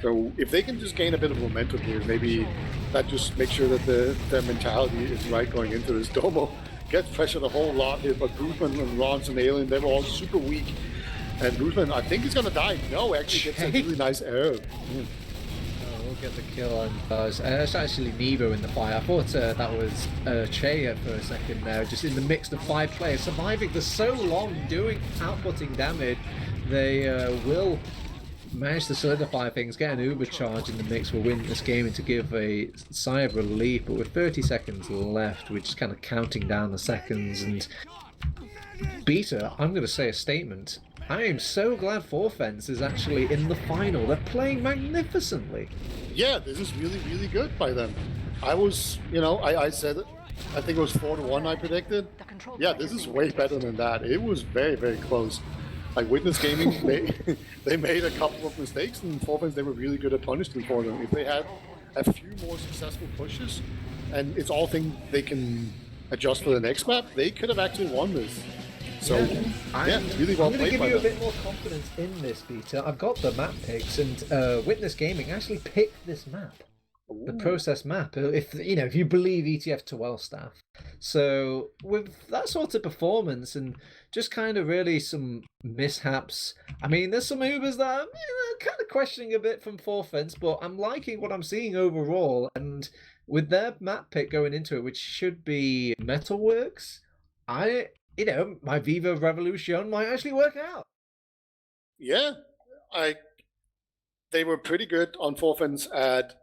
Speaker 2: So if they can just gain a bit of momentum here, maybe that just makes sure that their mentality is right going into this. Domo gets pressured a whole lot here, but Bruceman and Rons and Alien, they were all super weak. And Bruceman, I think he's going to die. No, actually gets a really nice arrow.
Speaker 1: We'll get the kill on Buzz. It's actually Nevo in the fire. I thought that was Chaya for a second there, just in the mix of 5 players, surviving for so long, outputting damage. They will manage to solidify things, get an Uber charge in the mix for Witness Gaming to give a sigh of relief, but with 30 seconds left, we're just kind of counting down the seconds. And Beta, I'm going to say a statement. I am so glad Forfence is actually in the final. They're playing magnificently.
Speaker 2: Yeah, this is really, really good by them. I was, I said, I think it was 4-1 I predicted. Yeah, this is way better than that. It was very, very close. Like Witness Gaming, they made a couple of mistakes, and Forfence, they were really good at punishing for them. If they had a few more successful pushes, and it's all things they can adjust for the next map, they could have actually won this. So, really well played by them. I'm going to give you
Speaker 1: a bit more confidence in this, Peter. I've got the map picks, and Witness Gaming actually picked this map. Ooh. The process map, if you believe ETF2L staff. So with that sort of performance and just kind of really some mishaps, I mean, there's some Ubers that I'm kind of questioning a bit from Forfence, but I'm liking what I'm seeing overall. And with their map pick going into it, which should be Metalworks, my Viva Revolution might actually work out.
Speaker 2: Yeah, they were pretty good on Forfence at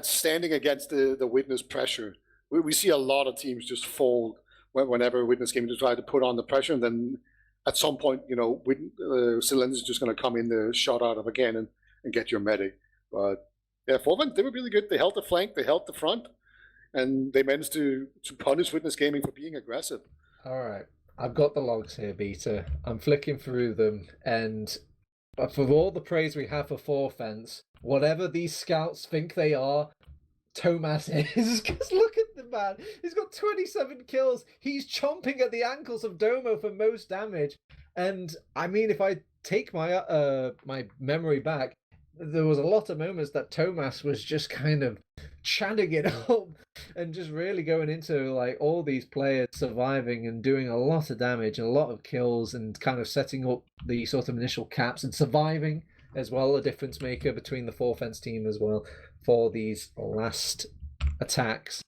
Speaker 2: standing against the Witness pressure. We see a lot of teams just fold whenever Witness came to try to put on the pressure, and then at some point, Cylinder's just going to come in the shot out of again and get your medic. But yeah, Forfence, they were really good. They held the flank, they held the front, and they managed to punish Witness Gaming for being aggressive.
Speaker 1: All right. I've got the logs here, Beta. I'm flicking through them, and for all the praise we have for Forfence, whatever these scouts think they are, Tomas is. Because look at the man. He's got 27 kills. He's chomping at the ankles of Domo for most damage. And I mean, if I take my memory back, there was a lot of moments that Tomas was just kind of chatting it up and just really going into like all these players surviving and doing a lot of damage and a lot of kills and kind of setting up the sort of initial caps and surviving as well, a difference maker between the Forfence team as well for these last attacks.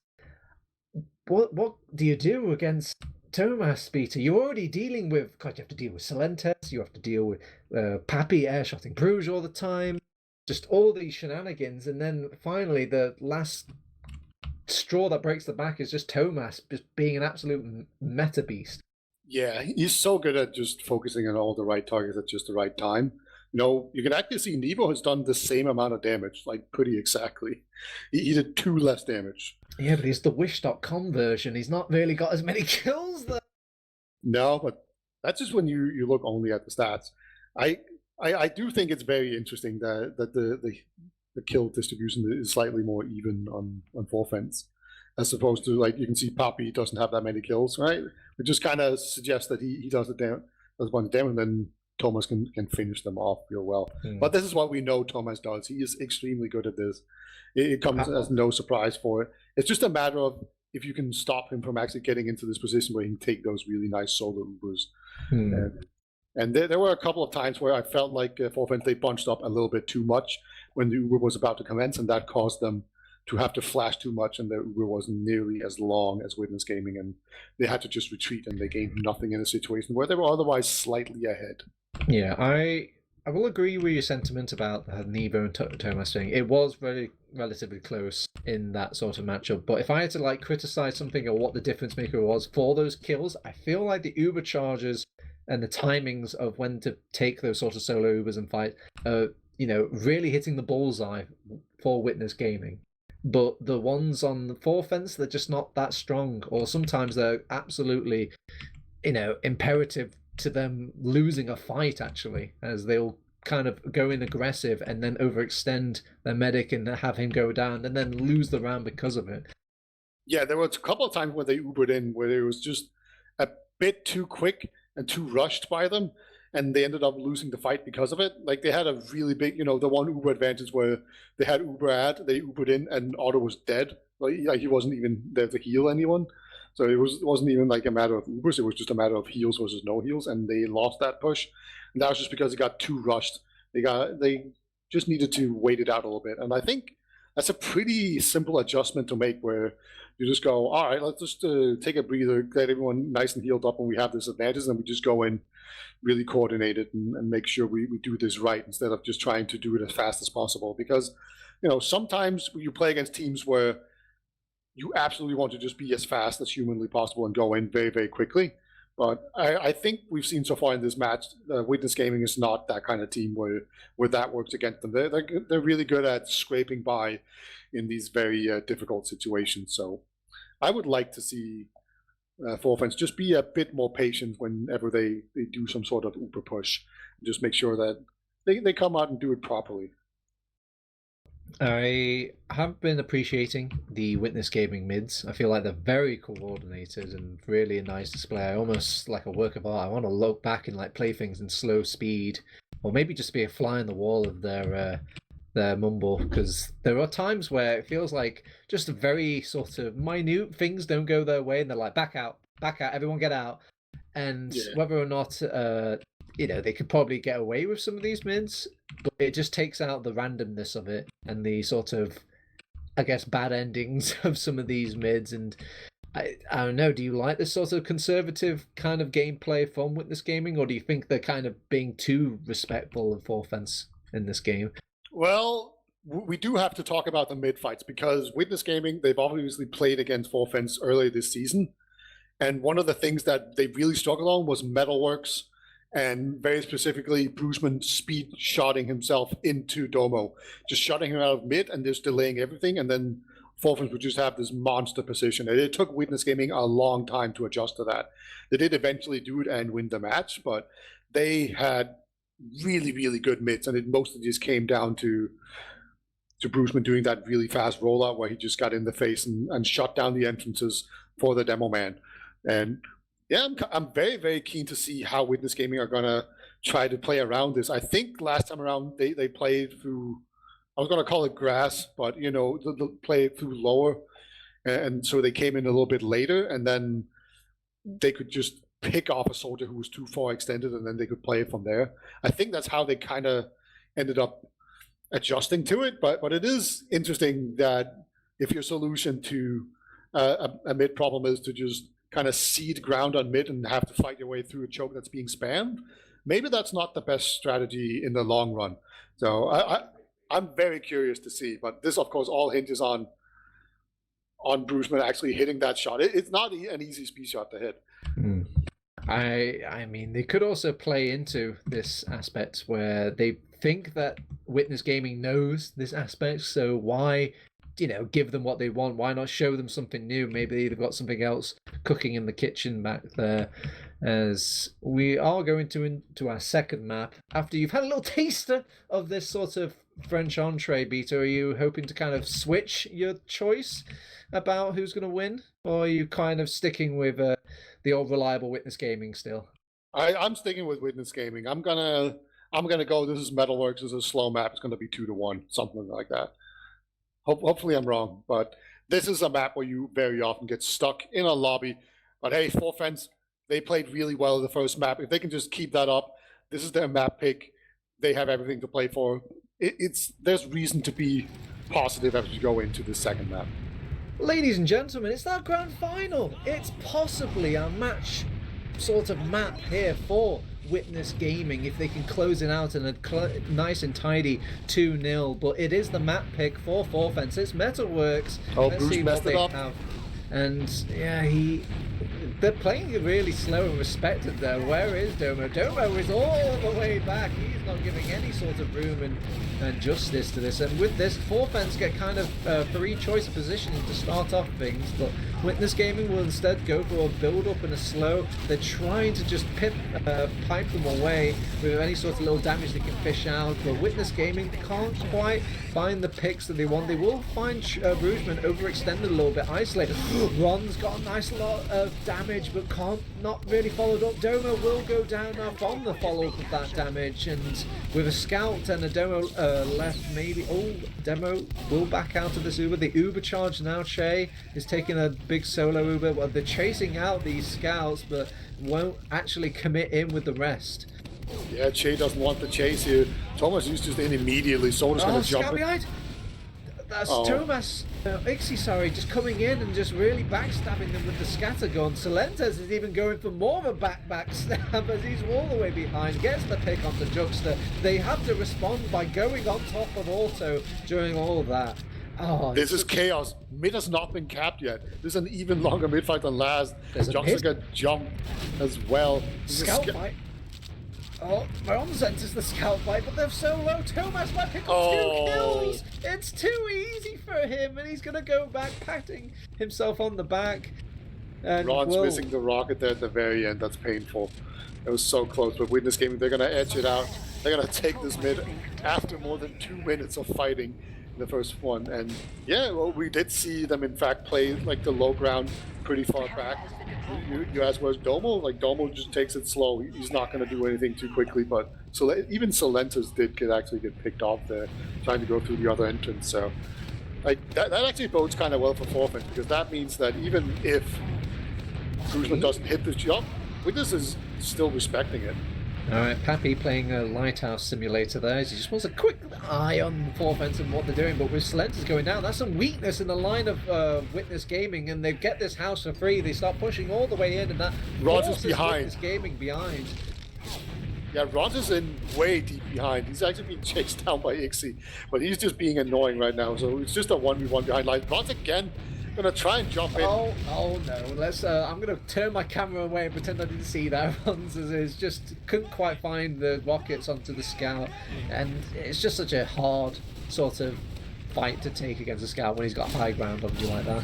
Speaker 1: What do you do against Tomas, Peter? You're already dealing with, God, you have to deal with Silentes, you have to deal with Pappy air-shotting Bruges all the time, just all these shenanigans, and then finally the last straw that breaks the back is just Tomas just being an absolute meta beast.
Speaker 2: Yeah, he's so good at just focusing on all the right targets at just the right time. You know, you can actually see Nebo has done the same amount of damage, like pretty exactly. He did 2 less damage.
Speaker 1: Yeah, but he's the Wish.com version. He's not really got as many kills though.
Speaker 2: No, but that's just when you look only at the stats. I do think it's very interesting that the kill distribution is slightly more even on Forfence, as opposed to, like, you can see Pappy doesn't have that many kills, right? It just kind of suggests that he does a bunch of damage, and then Thomas can finish them off real well. But this is what we know Thomas does. He is extremely good at this. It comes as no surprise for it. It's just a matter of if you can stop him from actually getting into this position where he can take those really nice solo Ubers. And there were a couple of times where I felt like Forfence, they bunched up a little bit too much when the Uber was about to commence, and that caused them to have to flash too much, and the Uber wasn't nearly as long as Witness Gaming, and they had to just retreat, and they gained nothing in a situation where they were otherwise slightly ahead.
Speaker 1: Yeah, I will agree with your sentiment about the Nebo and Tomas thing. It was relatively close in that sort of matchup, but if I had to like criticize something or what the difference maker was for those kills, I feel like the Uber charges and the timings of when to take those sort of solo Ubers and fight, really hitting the bullseye for Witness Gaming. But the ones on the Forfence, they're just not that strong, or sometimes they're absolutely, imperative to them losing a fight, actually, as they'll kind of go in aggressive and then overextend their medic and have him go down and then lose the round because of it.
Speaker 2: Yeah, there was a couple of times where they Ubered in where it was just a bit too quick and too rushed by them, and they ended up losing the fight because of it. Like, they had a really big, the one Uber advantage where they had Uber ad, they Ubered in, and Otto was dead. Like he wasn't even there to heal anyone. So it wasn't even like a matter of Ubers, it was just a matter of heals versus no heals, and they lost that push. And that was just because it got too rushed. They just needed to wait it out a little bit. And I think that's a pretty simple adjustment to make, where you just go, all right, let's just take a breather, get everyone nice and healed up when we have this advantage, and we just go in really coordinated and make sure we do this right instead of just trying to do it as fast as possible. Because, sometimes you play against teams where you absolutely want to just be as fast as humanly possible and go in very, very quickly. But I think we've seen so far in this match, Witness Gaming is not that kind of team where that works against them. They're really good at scraping by in these very difficult situations. So I would like to see Forfence just be a bit more patient whenever they do some sort of Uber push. Just make sure that they come out and do it properly.
Speaker 1: I have been appreciating the Witness Gaming mids. I feel like they're very coordinated and really a nice display. Almost like a work of art. I want to look back and like play things in slow speed, or maybe just be a fly on the wall of their mumble, because there are times where it feels like just very sort of minute things don't go their way, and they're like, back out, everyone get out. And whether or not they could probably get away with some of these mids, but it just takes out the randomness of it and the sort of, I guess, bad endings of some of these mids. And I don't know, do you like this sort of conservative kind of gameplay from Witness Gaming, or do you think they're kind of being too respectful of Forfence in this game?
Speaker 2: Well, we do have to talk about the mid fights, because Witness Gaming, they've obviously played against Forfence earlier this season. And one of the things that they really struggled on was Metalworks, and very specifically Bruceman speed shotting himself into Domo, just shotting him out of mid and just delaying everything, and then Forfans would just have this monster position. And it took Witness Gaming a long time to adjust to that. They did eventually do it and win the match, but they had really, really good mids, and it mostly just came down to Bruceman doing that really fast rollout where he just got in the face and shut down the entrances for the demo man. And yeah, I'm very, very keen to see how Witness Gaming are going to try to play around this. I think last time around they played through, I was going to call it grass, but you know, they'll play it through lower. And so they came in a little bit later, and then they could just pick off a soldier who was too far extended, and then they could play it from there. I think that's how they kind of ended up adjusting to it, but it is interesting that if your solution to a mid problem is to just kind of cede ground on mid and have to fight your way through a choke that's being spammed, maybe that's not the best strategy in the long run. So I'm very curious to see, but this of course all hinges on Bruceman actually hitting that shot. It's not an easy speed shot to hit.
Speaker 1: I mean, they could also play into this aspect where they think that Witness Gaming knows this aspect, so why, you know, give them what they want? Why not show them something new? Maybe they've got something else cooking in the kitchen back there. As we are going into our second map, after you've had a little taster of this sort of French entree, Beto, are you hoping to kind of switch your choice about who's going to win, or are you kind of sticking with the old reliable Witness Gaming still?
Speaker 2: I'm sticking with Witness Gaming. I'm gonna go. This is Metalworks. This is a slow map. It's gonna be 2-1, something like that. Hopefully I'm wrong, but this is a map where you very often get stuck in a lobby. But hey, Forfans, they played really well in the first map. If they can just keep that up, this is their map pick. They have everything to play for. There's reason to be positive as you go into the second map.
Speaker 1: Ladies and gentlemen, it's that grand final. It's possibly a match sort of map here for Witness Gaming if they can close it out in a nice and tidy 2-0. But it is the map pick for Forfans. It's Metalworks.
Speaker 2: Oh,
Speaker 1: Let's
Speaker 2: Bruce
Speaker 1: see
Speaker 2: messed
Speaker 1: what
Speaker 2: it
Speaker 1: they
Speaker 2: up.
Speaker 1: have. And yeah, they're playing it really slow and respected there. Where is Domo? Domo is all the way back. He's not giving any sort of room and justice to this. And with this, Forfans get kind of three choice positioning to start off things, but Witness Gaming will instead go for a build up and a slow. They're trying to just pipe them away with any sort of little damage they can fish out, but Witness Gaming can't quite find the picks that they want. They will find Bruceman overextended a little bit, isolated. Ron's got a nice lot of damage, but not really followed up. Domo will go down now from the follow-up of that damage, and with a scout and a Domo left, maybe. Oh, Demo will back out of this Uber. The Uber charge now. Che is taking a big solo Uber. Well, they're chasing out these scouts, but won't actually commit in with the rest.
Speaker 2: Yeah, Che doesn't want the chase here. Thomas is just in immediately. Soda's going to jump
Speaker 1: Scout behind. That's Thomas. Ixie, sorry, just coming in and just really backstabbing them with the scatter gun. Solentes is even going for more of a backstab as he's all the way behind. Gets the pick onto Juxta. They have to respond by going on top of Auto during all of that. Oh,
Speaker 2: this is chaos. Mid has not been capped yet. This is an even longer mid fight than last. Juxta got jumped as well.
Speaker 1: Scout fight. Oh, Bronze enters the scout fight, but they're so low. Thomas might pick up 2 kills. It's too easy for him, and he's going to go back, patting himself on the back. And
Speaker 2: Ron's missing the rocket there at the very end. That's painful. It was so close, but Witness Gaming, they're going to edge it out. They're going to take this mid after more than 2 minutes of fighting in the first one. And yeah, well, we did see them, in fact, play like the low ground pretty far back. You asked where's Domo? Like, Domo just takes it slow. He's not going to do anything too quickly, but even Solentes could actually get picked off there, trying to go through the other entrance. So like that actually bodes kind of well for Forfans, because that means that even if Bruceman doesn't hit this jump, Witness is still respecting it.
Speaker 1: Alright, Pappy playing a lighthouse simulator there. He just wants a quick eye on Forfans and what they're doing, but with Solentes going down, that's some weakness in the line of Witness Gaming, and they get this house for free. They start pushing all the way in, and that
Speaker 2: Rogers behind.
Speaker 1: Witness Gaming behind.
Speaker 2: Yeah, Rogers in way deep behind. He's actually being chased down by Ixie, but he's just being annoying right now, so it's just a 1v1 behind line. Rogers again gonna try and jump in.
Speaker 1: Oh no! Let's. I'm gonna turn my camera away and pretend I didn't see that. Ron's just couldn't quite find the rockets onto the scout, and it's just such a hard sort of fight to take against a scout when he's got high ground on you like that.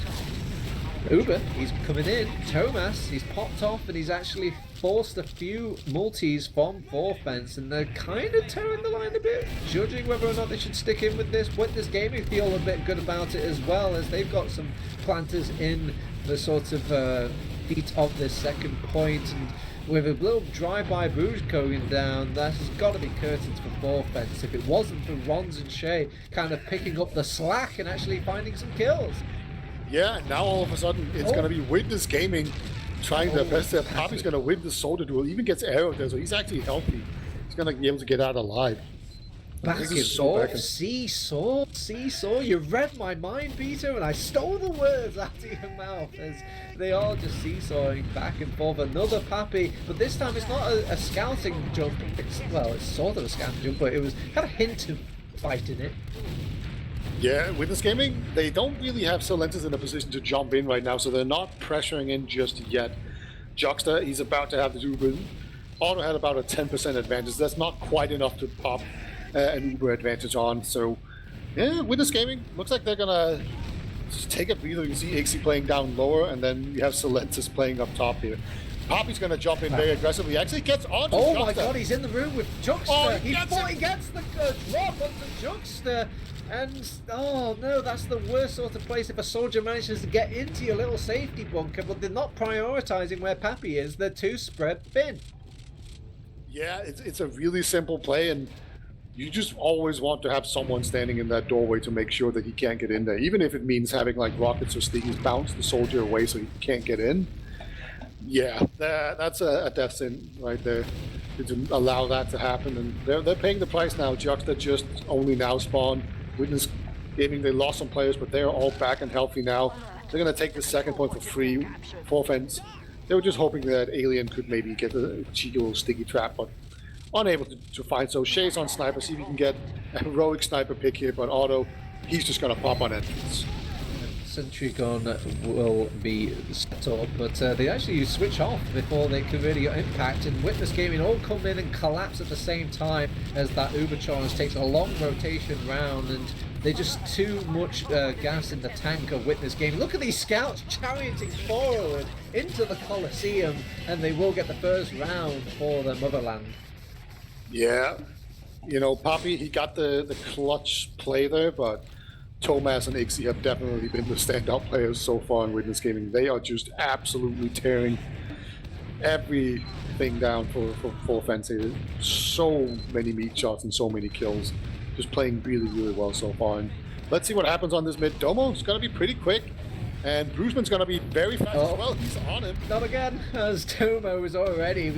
Speaker 1: Uber, he's coming in. Thomas, he's popped off and he's actually forced a few multis from 4 fence, and they're kind of towing the line a bit, judging whether or not they should stick in with this. Witness Gaming feel a bit good about it as well, as they've got some planters in the sort of feet of this second point, and with a little drive-by boost going down, that has got to be curtains for 4 fence. If it wasn't for Rons and Shay kind of picking up the slack and actually finding some kills.
Speaker 2: Yeah, now all of a sudden it's going to be Witness Gaming trying their best there. Poppy's going to win the soldier duel, even gets arrowed there, so he's actually healthy. He's going to be able to get out alive.
Speaker 1: Back and forth, seesaw. You read my mind, Peter, and I stole the words out of your mouth as they are just seesawing back and forth. Another Pappy, but this time it's not a scouting jump. It's sort of a scouting jump, but it was had a hint of fight in it.
Speaker 2: Yeah, Witness Gaming, they don't really have Silentis in a position to jump in right now, so they're not pressuring in just yet. Jockster, he's about to have the Uber. Otto had about a 10% advantage. That's not quite enough to pop an Uber advantage on. So, yeah, Witness Gaming, looks like they're going to just take a breather. You see Ixie playing down lower, and then you have Silentis playing up top here. Poppy's going to jump in very aggressively. Actually gets onto Jockster.
Speaker 1: Oh my god, he's in the room with Jockster.
Speaker 2: Oh,
Speaker 1: he gets the drop onto Jockster. And, oh no, that's the worst sort of place if a soldier manages to get into your little safety bunker, but they're not prioritising where Pappy is. They're too spread thin.
Speaker 2: Yeah, it's a really simple play, and you just always want to have someone standing in that doorway to make sure that he can't get in there, even if it means having like rockets or stingies bounce the soldier away so he can't get in. Yeah, that's a death sin right there to allow that to happen, and they're paying the price now. Jockster just only now spawned. Witness Gaming, they lost some players, but they're all back and healthy now. They're going to take the second point for free, 4 fence. They were just hoping that Alien could maybe get a cheeky little sticky trap, but unable to find. So Shay's on sniper, see if he can get a heroic sniper pick here, but Otto, he's just going to pop on entrance.
Speaker 1: Sentry gun will be set up, but they actually switch off before they can really impact, and Witness Gaming all come in and collapse at the same time as that Uber charge takes a long rotation round, and they're just too much gas in the tank of Witness Gaming. Look at these scouts charioting forward into the Colosseum, and they will get the first round for the motherland.
Speaker 2: Yeah, you know, Poppy, he got the clutch play there, but Thomas and Ixie have definitely been the standout players so far in Witness Gaming. They are just absolutely tearing everything down for 4 fence. So many meat shots and so many kills. Just playing really, really well so far. And let's see what happens on this mid. Domo's going to be pretty quick. And Bruceman's going to be very fast as well. He's on him.
Speaker 1: Not again, as Tomo is already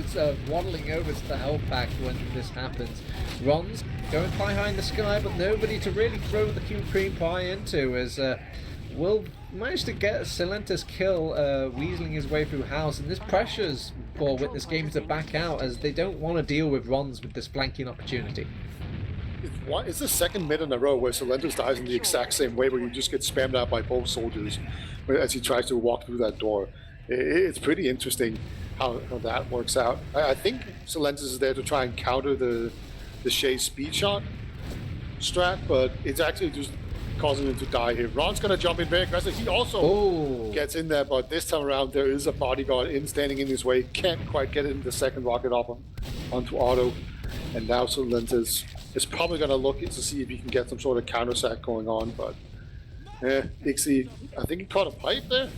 Speaker 1: waddling over to the health pack when this happens. Ron's going fly high in the sky, but nobody to really throw the cute cream pie into, as will manage to get Silentis kill, weaseling his way through house, and this pressures for Witness Gaming to back out, as they don't want to deal with Rons with this flanking opportunity.
Speaker 2: It's the second mid in a row where Silentis dies in the exact same way, where you just get spammed out by both soldiers as he tries to walk through that door. It's pretty interesting how that works out. I think Silentis is there to try and counter the Shay speed shot strat, but it's actually just causing him to die here. Ron's going to jump in very aggressive. He also gets in there, but this time around there is a bodyguard standing in his way. Can't quite get in the second rocket off onto Otto. And now Silentis is probably going to look to see if he can get some sort of counter sack going on, but Ixie, I think he caught a pipe there.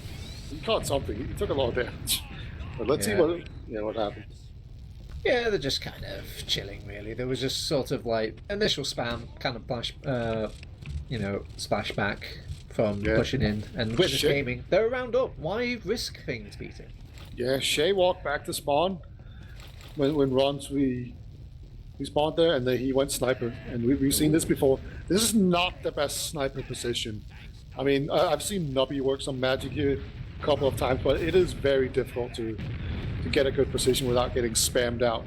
Speaker 2: He caught something. He took a lot of damage. But let's see what happens.
Speaker 1: Yeah, they're just kind of chilling, really. There was just sort of like initial spam, kind of splash back from pushing in, and Witness Gaming, they're around up. Why risk things, Peter?
Speaker 2: Yeah, Shay walked back to spawn when Ron's he spawned there, and then he went sniper, and we've seen this before. This is not the best sniper position. I mean, I've seen Nubby work some magic here a couple of times, but it is very difficult to get a good position without getting spammed out.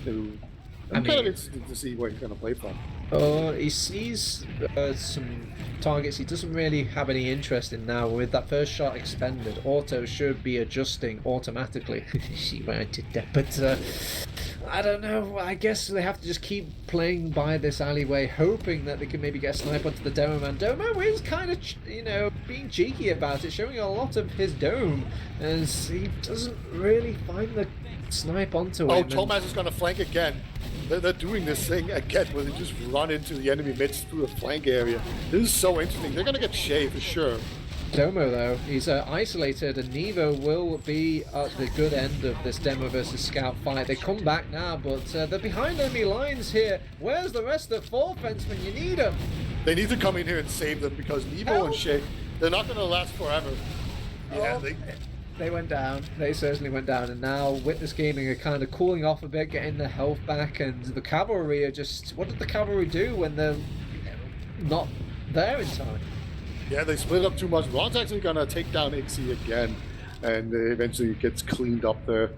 Speaker 2: I'm kind of interested to see where he's going to play from.
Speaker 1: He sees some targets he doesn't really have any interest in now. With that first shot expended, Auto should be adjusting automatically. She wanted that, but I don't know. I guess they have to just keep playing by this alleyway, hoping that they can maybe get a snipe onto the Domo man. Domo is kind of, being cheeky about it, showing a lot of his dome, as he doesn't really find the snipe onto
Speaker 2: Oh,
Speaker 1: him.
Speaker 2: Tomas is going to flank again. They're doing this thing again where they just run into the enemy midst through a flank area. This is so interesting. They're going to get Shay for sure.
Speaker 1: Domo, though, he's isolated, and Nevo will be at the good end of this Demo versus Scout fight. They come back now, but they're behind enemy lines here. Where's the rest of the 4 fencemen? You need them.
Speaker 2: They need to come in here and save them because Nevo and Shay, they're not going to last forever. Yeah,
Speaker 1: they went down. They certainly went down, and now Witness Gaming are kind of cooling off a bit, getting their health back, and the cavalry are just... What did the cavalry do when they're not there in time?
Speaker 2: Yeah, they split up too much. Ron's actually going to take down Ixie again, and eventually it gets cleaned up there.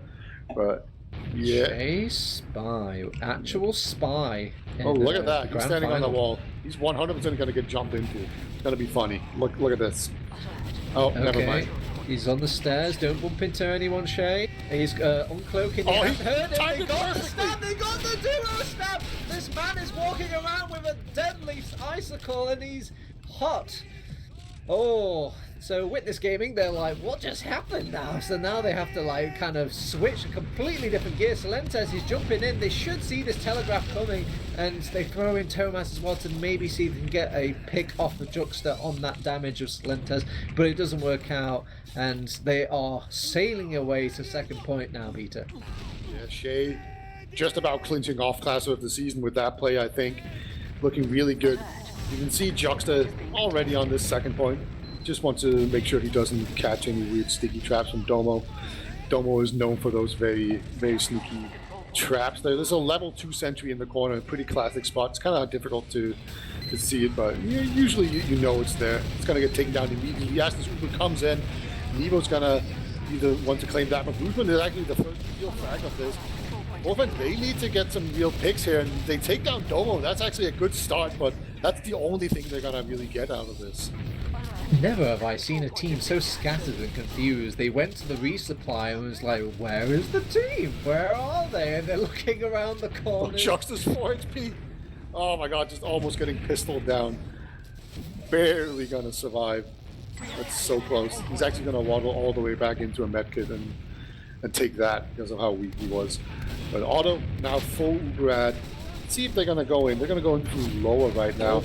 Speaker 2: But, yeah.
Speaker 1: Shay Spy. Actual spy.
Speaker 2: Oh, look at that. He's standing on the wall. He's 100% going to get jumped into. It's going to be funny. Look at this. Oh, okay. Never mind.
Speaker 1: He's on the stairs. Don't bump into anyone, Shay. He's uncloaking.
Speaker 2: Oh, he
Speaker 1: heard him. They got the
Speaker 2: perfectly.
Speaker 1: stab. They got the duo stab. This man is walking around with a deadly icicle, and he's hot. Oh, so Witness Gaming, they're like, what just happened now? So now they have to like kind of switch a completely different gear. Solentes is jumping in. They should see this telegraph coming, and they throw in Tomas as well to maybe see if they can get a pick off the Juxta on that damage of Solentes, but it doesn't work out, and they are sailing away to second point now, Peter.
Speaker 2: Yeah, Shay just about clinching off class of the season with that play, I think. Looking really good. You can see Juxta already on this second point. Just wants to make sure he doesn't catch any weird sticky traps from Domo. Domo is known for those very, very sneaky traps. There's a level 2 sentry in the corner, a pretty classic spot. It's kind of difficult to see it, but usually you know it's there. It's going to get taken down immediately. As this Uber comes in, Nevo's going to be the one to claim that, but Boozman is actually the first real frag of this. Wolfen, they need to get some real picks here, and they take down Domo. That's actually a good start, but that's the only thing they're going to really get out of this.
Speaker 1: Never have I seen a team so scattered and confused. They went to the resupply and was like, where is the team? Where are they? And they're looking around the corner.
Speaker 2: Oh, Juxta's 4 HP. Oh my god, just almost getting pistoled down. Barely going to survive. That's so close. He's actually going to waddle all the way back into a medkit and take that because of how weak he was. But Otto now full Uber ad. See if they're going to go in. They're going to go in through lower right now.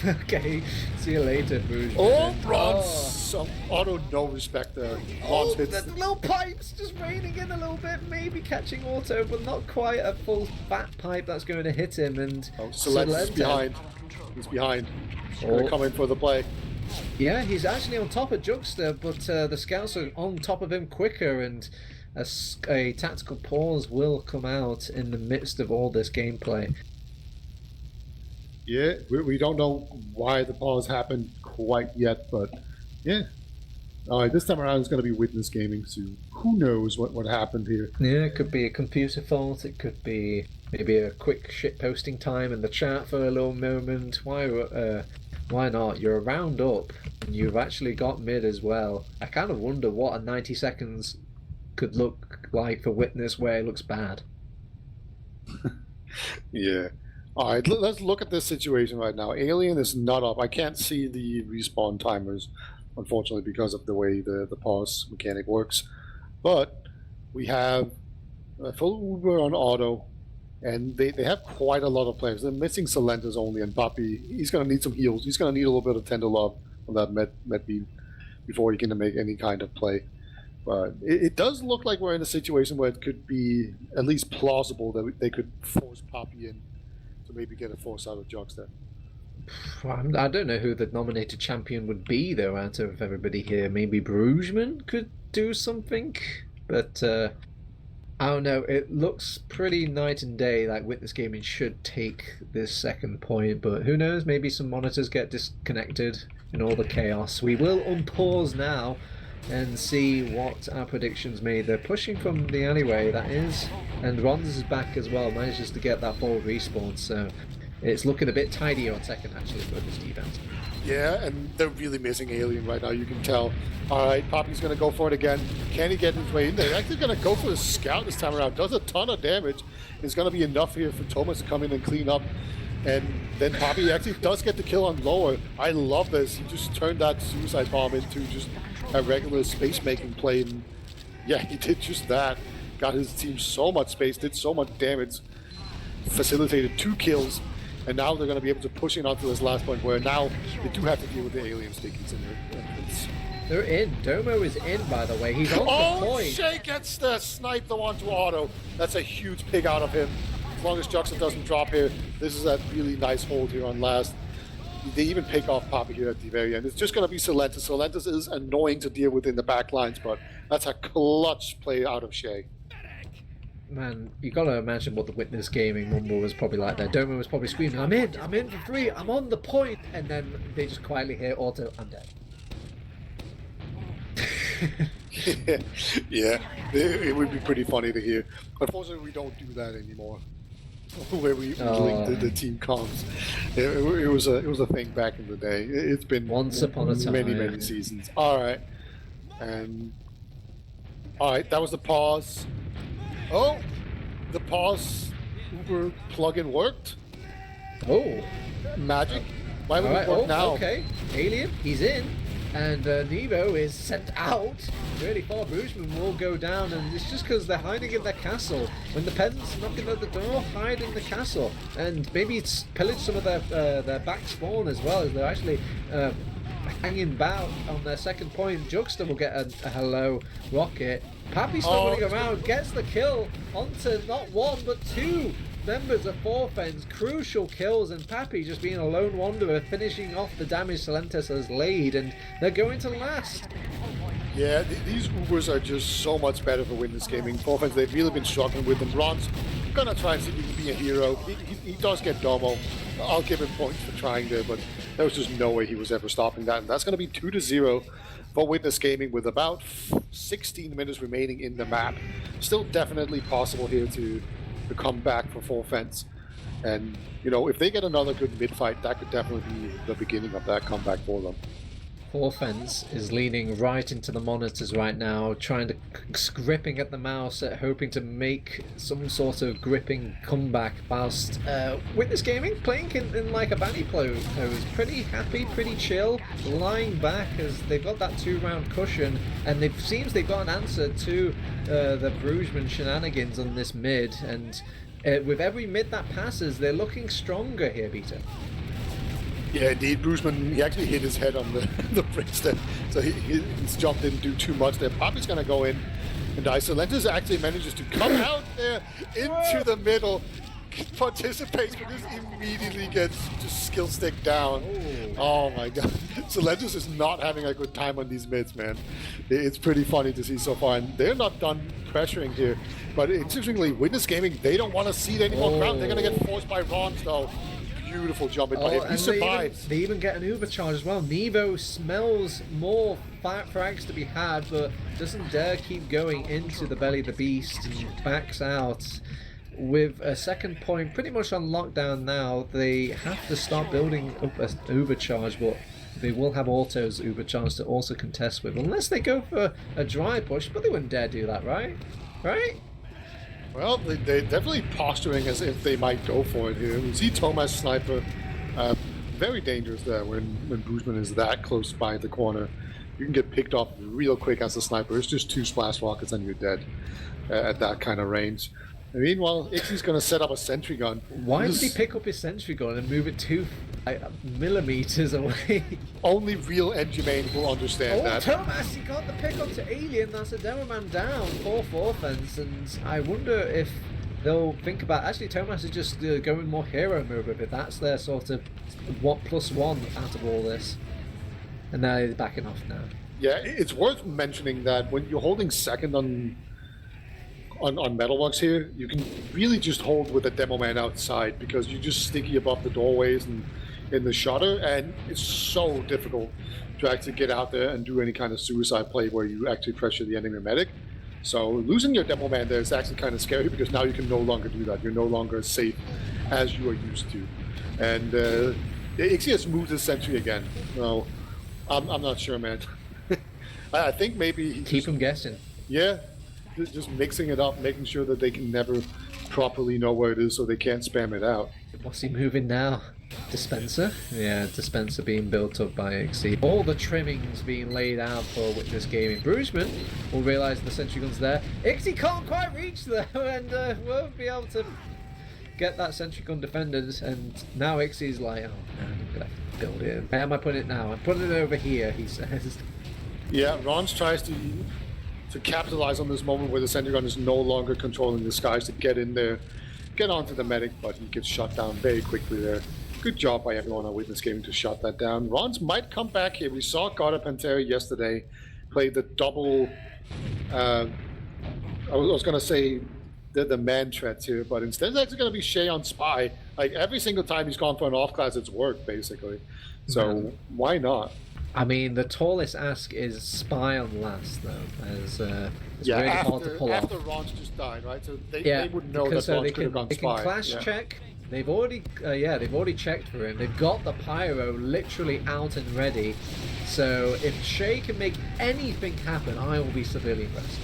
Speaker 1: Okay, see you later, Bruges.
Speaker 2: Oh, Bronze! Some Otto, no respect there.
Speaker 1: Oh, the little pipes just raining in a little bit, maybe catching Auto, but not quite a full fat pipe that's going to hit him. And
Speaker 2: Solentes is behind. He's behind. He's going to come in for the play.
Speaker 1: Yeah, he's actually on top of Juxta, but the scouts are on top of him quicker, and a tactical pause will come out in the midst of all this gameplay.
Speaker 2: Yeah, we don't know why the pause happened quite yet, but yeah. All right, this time around it's going to be Witness Gaming, so who knows what happened here.
Speaker 1: Yeah, it could be a computer fault, it could be maybe a quick shit posting time in the chat for a little moment. Why not? You're a round up, and you've actually got mid as well. I kind of wonder what a 90 seconds could look like for Witness where it looks bad.
Speaker 2: Yeah. All right, let's look at this situation right now. Alien is not up. I can't see the respawn timers, unfortunately, because of the way the pause mechanic works. But we have a full Uber on Auto, and they have quite a lot of players. They're missing Solentes only, and Papi, he's going to need some heals. He's going to need a little bit of tender love on that med beam before he can make any kind of play. But it does look like we're in a situation where it could be at least plausible that they could force Papi in to maybe get a force out of Juxta.
Speaker 1: I don't know who the nominated champion would be, though, out of everybody here. Maybe Brugesman could do something, but I don't know. It looks pretty night and day like Witness Gaming should take this second point, but who knows? Maybe some monitors get disconnected in all the chaos. We will unpause now and see what our predictions made. They're pushing from the alleyway, that is, and Ronds is back as well, manages to get that forward respawn, so It's looking a bit tidier on second, actually, for this defense.
Speaker 2: Yeah, and they're really missing Alien right now, you can tell. All right, Poppy's going to go for it again. Can he get his way in there? Actually going to go for the scout this time around. Does a ton of damage. It's going to be enough here for Thomas to come in and clean up. And then Poppy actually does get the kill on lower. I love this. He just turned that suicide bomb into just a regular space-making play. And yeah, he did just that. Got his team so much space, did so much damage, facilitated 2 kills. And now they're going to be able to push in onto this last point where now they do have to deal with the alien stickies in there.
Speaker 1: They're in. Domo is in, by the way. He's on the point.
Speaker 2: Shay gets the snipe the one to auto. That's a huge pick out of him. As long as Juxta doesn't drop here, this is a really nice hold here on last. They even pick off Poppy here at the very end. It's just going to be Solentis. Solentis is annoying to deal with in the back lines, but that's a clutch play out of Shay.
Speaker 1: Man, you gotta imagine what the Witness Gaming rumble was probably like there. Domo was probably screaming, I'm in for 3, I'm on the point, and then they just quietly hear auto, I'm dead.
Speaker 2: Yeah, it would be pretty funny to hear. Unfortunately, we don't do that anymore. Where we link the team comms. It was a thing back in the day. It's been
Speaker 1: once upon a time,
Speaker 2: many seasons. All right, that was the pause. Oh, the pause Uber plugin worked.
Speaker 1: Oh,
Speaker 2: magic. Why would it work now?
Speaker 1: Okay, Alien, he's in. And Nevo is sent out really far. Brugeman will go down, and it's just because they're hiding in their castle. When the peasants are knocking at the door, hide in the castle, and maybe it's pillage some of their back spawn as well, as they're actually hanging about on their second point. Juxta will get a hello rocket. Pappy's still running around, gets the kill onto not 1 but 2 members of Forfens, crucial kills, and Pappy just being a lone wanderer, finishing off the damage Solentis has laid, and they're going to last.
Speaker 2: Yeah, these Ubers are just so much better for Witness Gaming. Forfens, they've really been struggling with them. Ron's gonna try and see if he can be a hero. He does get Domo. I'll give him points for trying there, but there was just no way he was ever stopping that, and that's gonna be 2-0 for Witness Gaming with about 16 minutes remaining in the map. Still definitely possible here to come back for Forfens. And, you know, if they get another good mid-fight, that could definitely be the beginning of that comeback for them.
Speaker 1: Forfens is leaning right into the monitors right now, trying to gripping at the mouse, hoping to make some sort of gripping comeback. Whilst Witness Gaming playing in like a Banny pose, pretty happy, pretty chill, lying back as they've got that 2-round cushion, and it seems they've got an answer to the Brugeman shenanigans on this mid. And with every mid that passes, they're looking stronger here, Peter.
Speaker 2: Yeah, indeed. Brugeman, he actually hit his head on the bridge there, so he's jumped in, do too much there. Poppy's going to go in and die. Solentis actually manages to come out there into the middle, participates, but just immediately gets just skill stick down. Oh my god. Solentis is not having a good time on these mids, man. It's pretty funny to see so far, and they're not done pressuring here. But interestingly, Witness Gaming, they don't want to cede any more ground. They're going to get forced by Rons, though. Beautiful jump in by him. He survives.
Speaker 1: They even get an Uber charge as well. Nevo smells more frags to be had, but doesn't dare keep going into the belly of the beast and backs out. With a second point pretty much on lockdown now, they have to start building up an Uber charge, but they will have autos Uber charge to also contest with, unless they go for a dry push, but they wouldn't dare do that, right? Right?
Speaker 2: Well, they're definitely posturing as if they might go for it here. We see Thomas sniper, very dangerous there when Brugeman is that close by the corner. You can get picked off real quick as a sniper. It's just 2 splash rockets and you're dead at that kind of range. And meanwhile, Ixie's going to set up a sentry gun.
Speaker 1: Why did he pick up his sentry gun and move it 2 millimeters away?
Speaker 2: Only real NG main will understand that.
Speaker 1: Thomas, he got the pick up to Alien. That's a demo man down for Forfens, and I wonder if they'll think about. Actually, Thomas is just going more hero mode with it. That's their sort of +1 out of all this, and now he's backing off now.
Speaker 2: Yeah, it's worth mentioning that when you're holding second on Metalworks here, you can really just hold with a demo man outside because you're just sticky above the doorways and in the shutter, and it's so difficult to actually get out there and do any kind of suicide play where you actually pressure the enemy medic. So losing your demo man there is actually kind of scary because now you can no longer do that. You're no longer as safe as you are used to. And Ixie has moved his sentry again. No, I'm not sure, man. I think maybe he
Speaker 1: Keep him guessing.
Speaker 2: Yeah, just mixing it up, making sure that they can never properly know where it is, so they can't spam it out.
Speaker 1: What's he moving now? Dispenser? Yeah, dispenser being built up by Ixie. All the trimmings being laid out for Witness Gaming. Bruceman will realise the sentry gun's there. Ixie can't quite reach there, and won't be able to get that sentry gun defended. And now Ixie's like, oh man, I'm gonna have to build it. Where am I putting it now? I'm putting it over here, he says.
Speaker 2: Yeah, Rons tries to capitalize on this moment where the sentry gun is no longer controlling the skies to get in there, get onto the medic, but he gets shot down very quickly there. Good job by everyone on Witness Gaming to shut that down. Rons might come back here. We saw Garda Pantera yesterday play the double, I was going to say the man threats here, but instead it's actually going to be Shay on Spy. Like every single time he's gone for an off class, it's worked basically. So why not?
Speaker 1: I mean, the tallest ask is Spy on last, though, as it's really hard to pull off.
Speaker 2: After Rons just died, right? So they would know that Rons could have gone Spy.
Speaker 1: They can clash check. They've already, they've already checked for him. They've got the pyro literally out and ready. So if Shay can make anything happen, I will be severely impressed.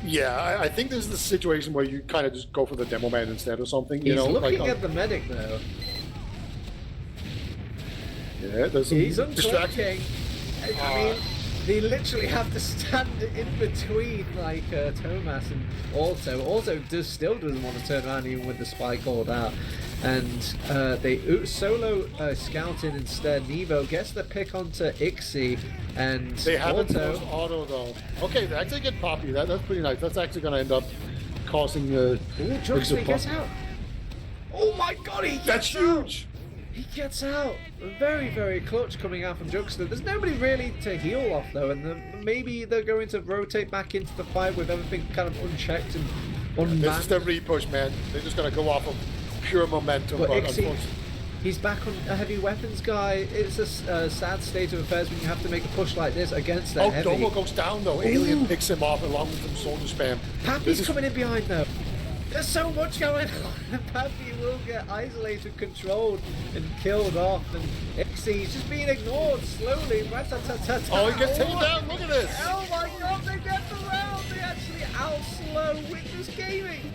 Speaker 2: Yeah, I think this is the situation where you kind of just go for the demo man instead or something.
Speaker 1: He's looking at the medic, though.
Speaker 2: Yeah, there's some distraction.
Speaker 1: I mean, they literally have to stand in between, like Thomas and Auto. Auto still doesn't want to turn around even with the spy called out. And they solo scout in instead. Nevo gets the pick onto Ixie, and
Speaker 2: they haven't forced Auto though. Okay, they actually get Poppy. That's pretty nice. That's actually going to end up causing the.
Speaker 1: Ooh, Juxley gets out. Oh my god,
Speaker 2: that's huge.
Speaker 1: He gets out. Very, very clutch coming out from Juxter. There's nobody really to heal off though, and maybe they're going to rotate back into the fight with everything kind of unchecked and unmanned.
Speaker 2: This is the repush, man. They're just going to go off of pure momentum.
Speaker 1: But Ixie, he's back on a heavy weapons guy. It's a sad state of affairs when you have to make a push like this against that heavy.
Speaker 2: Domo goes down though. Ooh. Alien picks him off along with some soldier spam.
Speaker 1: Pappy's coming in behind though. There's so much going on. Pappy will get isolated, controlled, and killed off. And Ixie's just being ignored slowly.
Speaker 2: Oh, he gets taken down. Look at this.
Speaker 1: Oh my god, they get the round. They actually outslow Witness Gaming.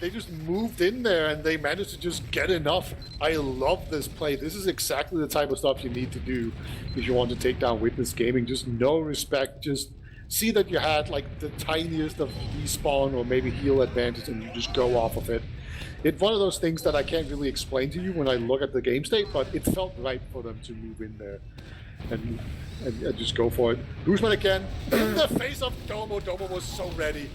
Speaker 2: They just moved in there and they managed to just get enough. I love this play. This is exactly the type of stuff you need to do if you want to take down Witness Gaming. Just no respect. Just see that you had like the tiniest of respawn or maybe heal advantage and you just go off of it. It's one of those things that I can't really explain to you when I look at the game state, but it felt right for them to move in there and just go for it. Guzman again in the face of Domo. Domo was so ready.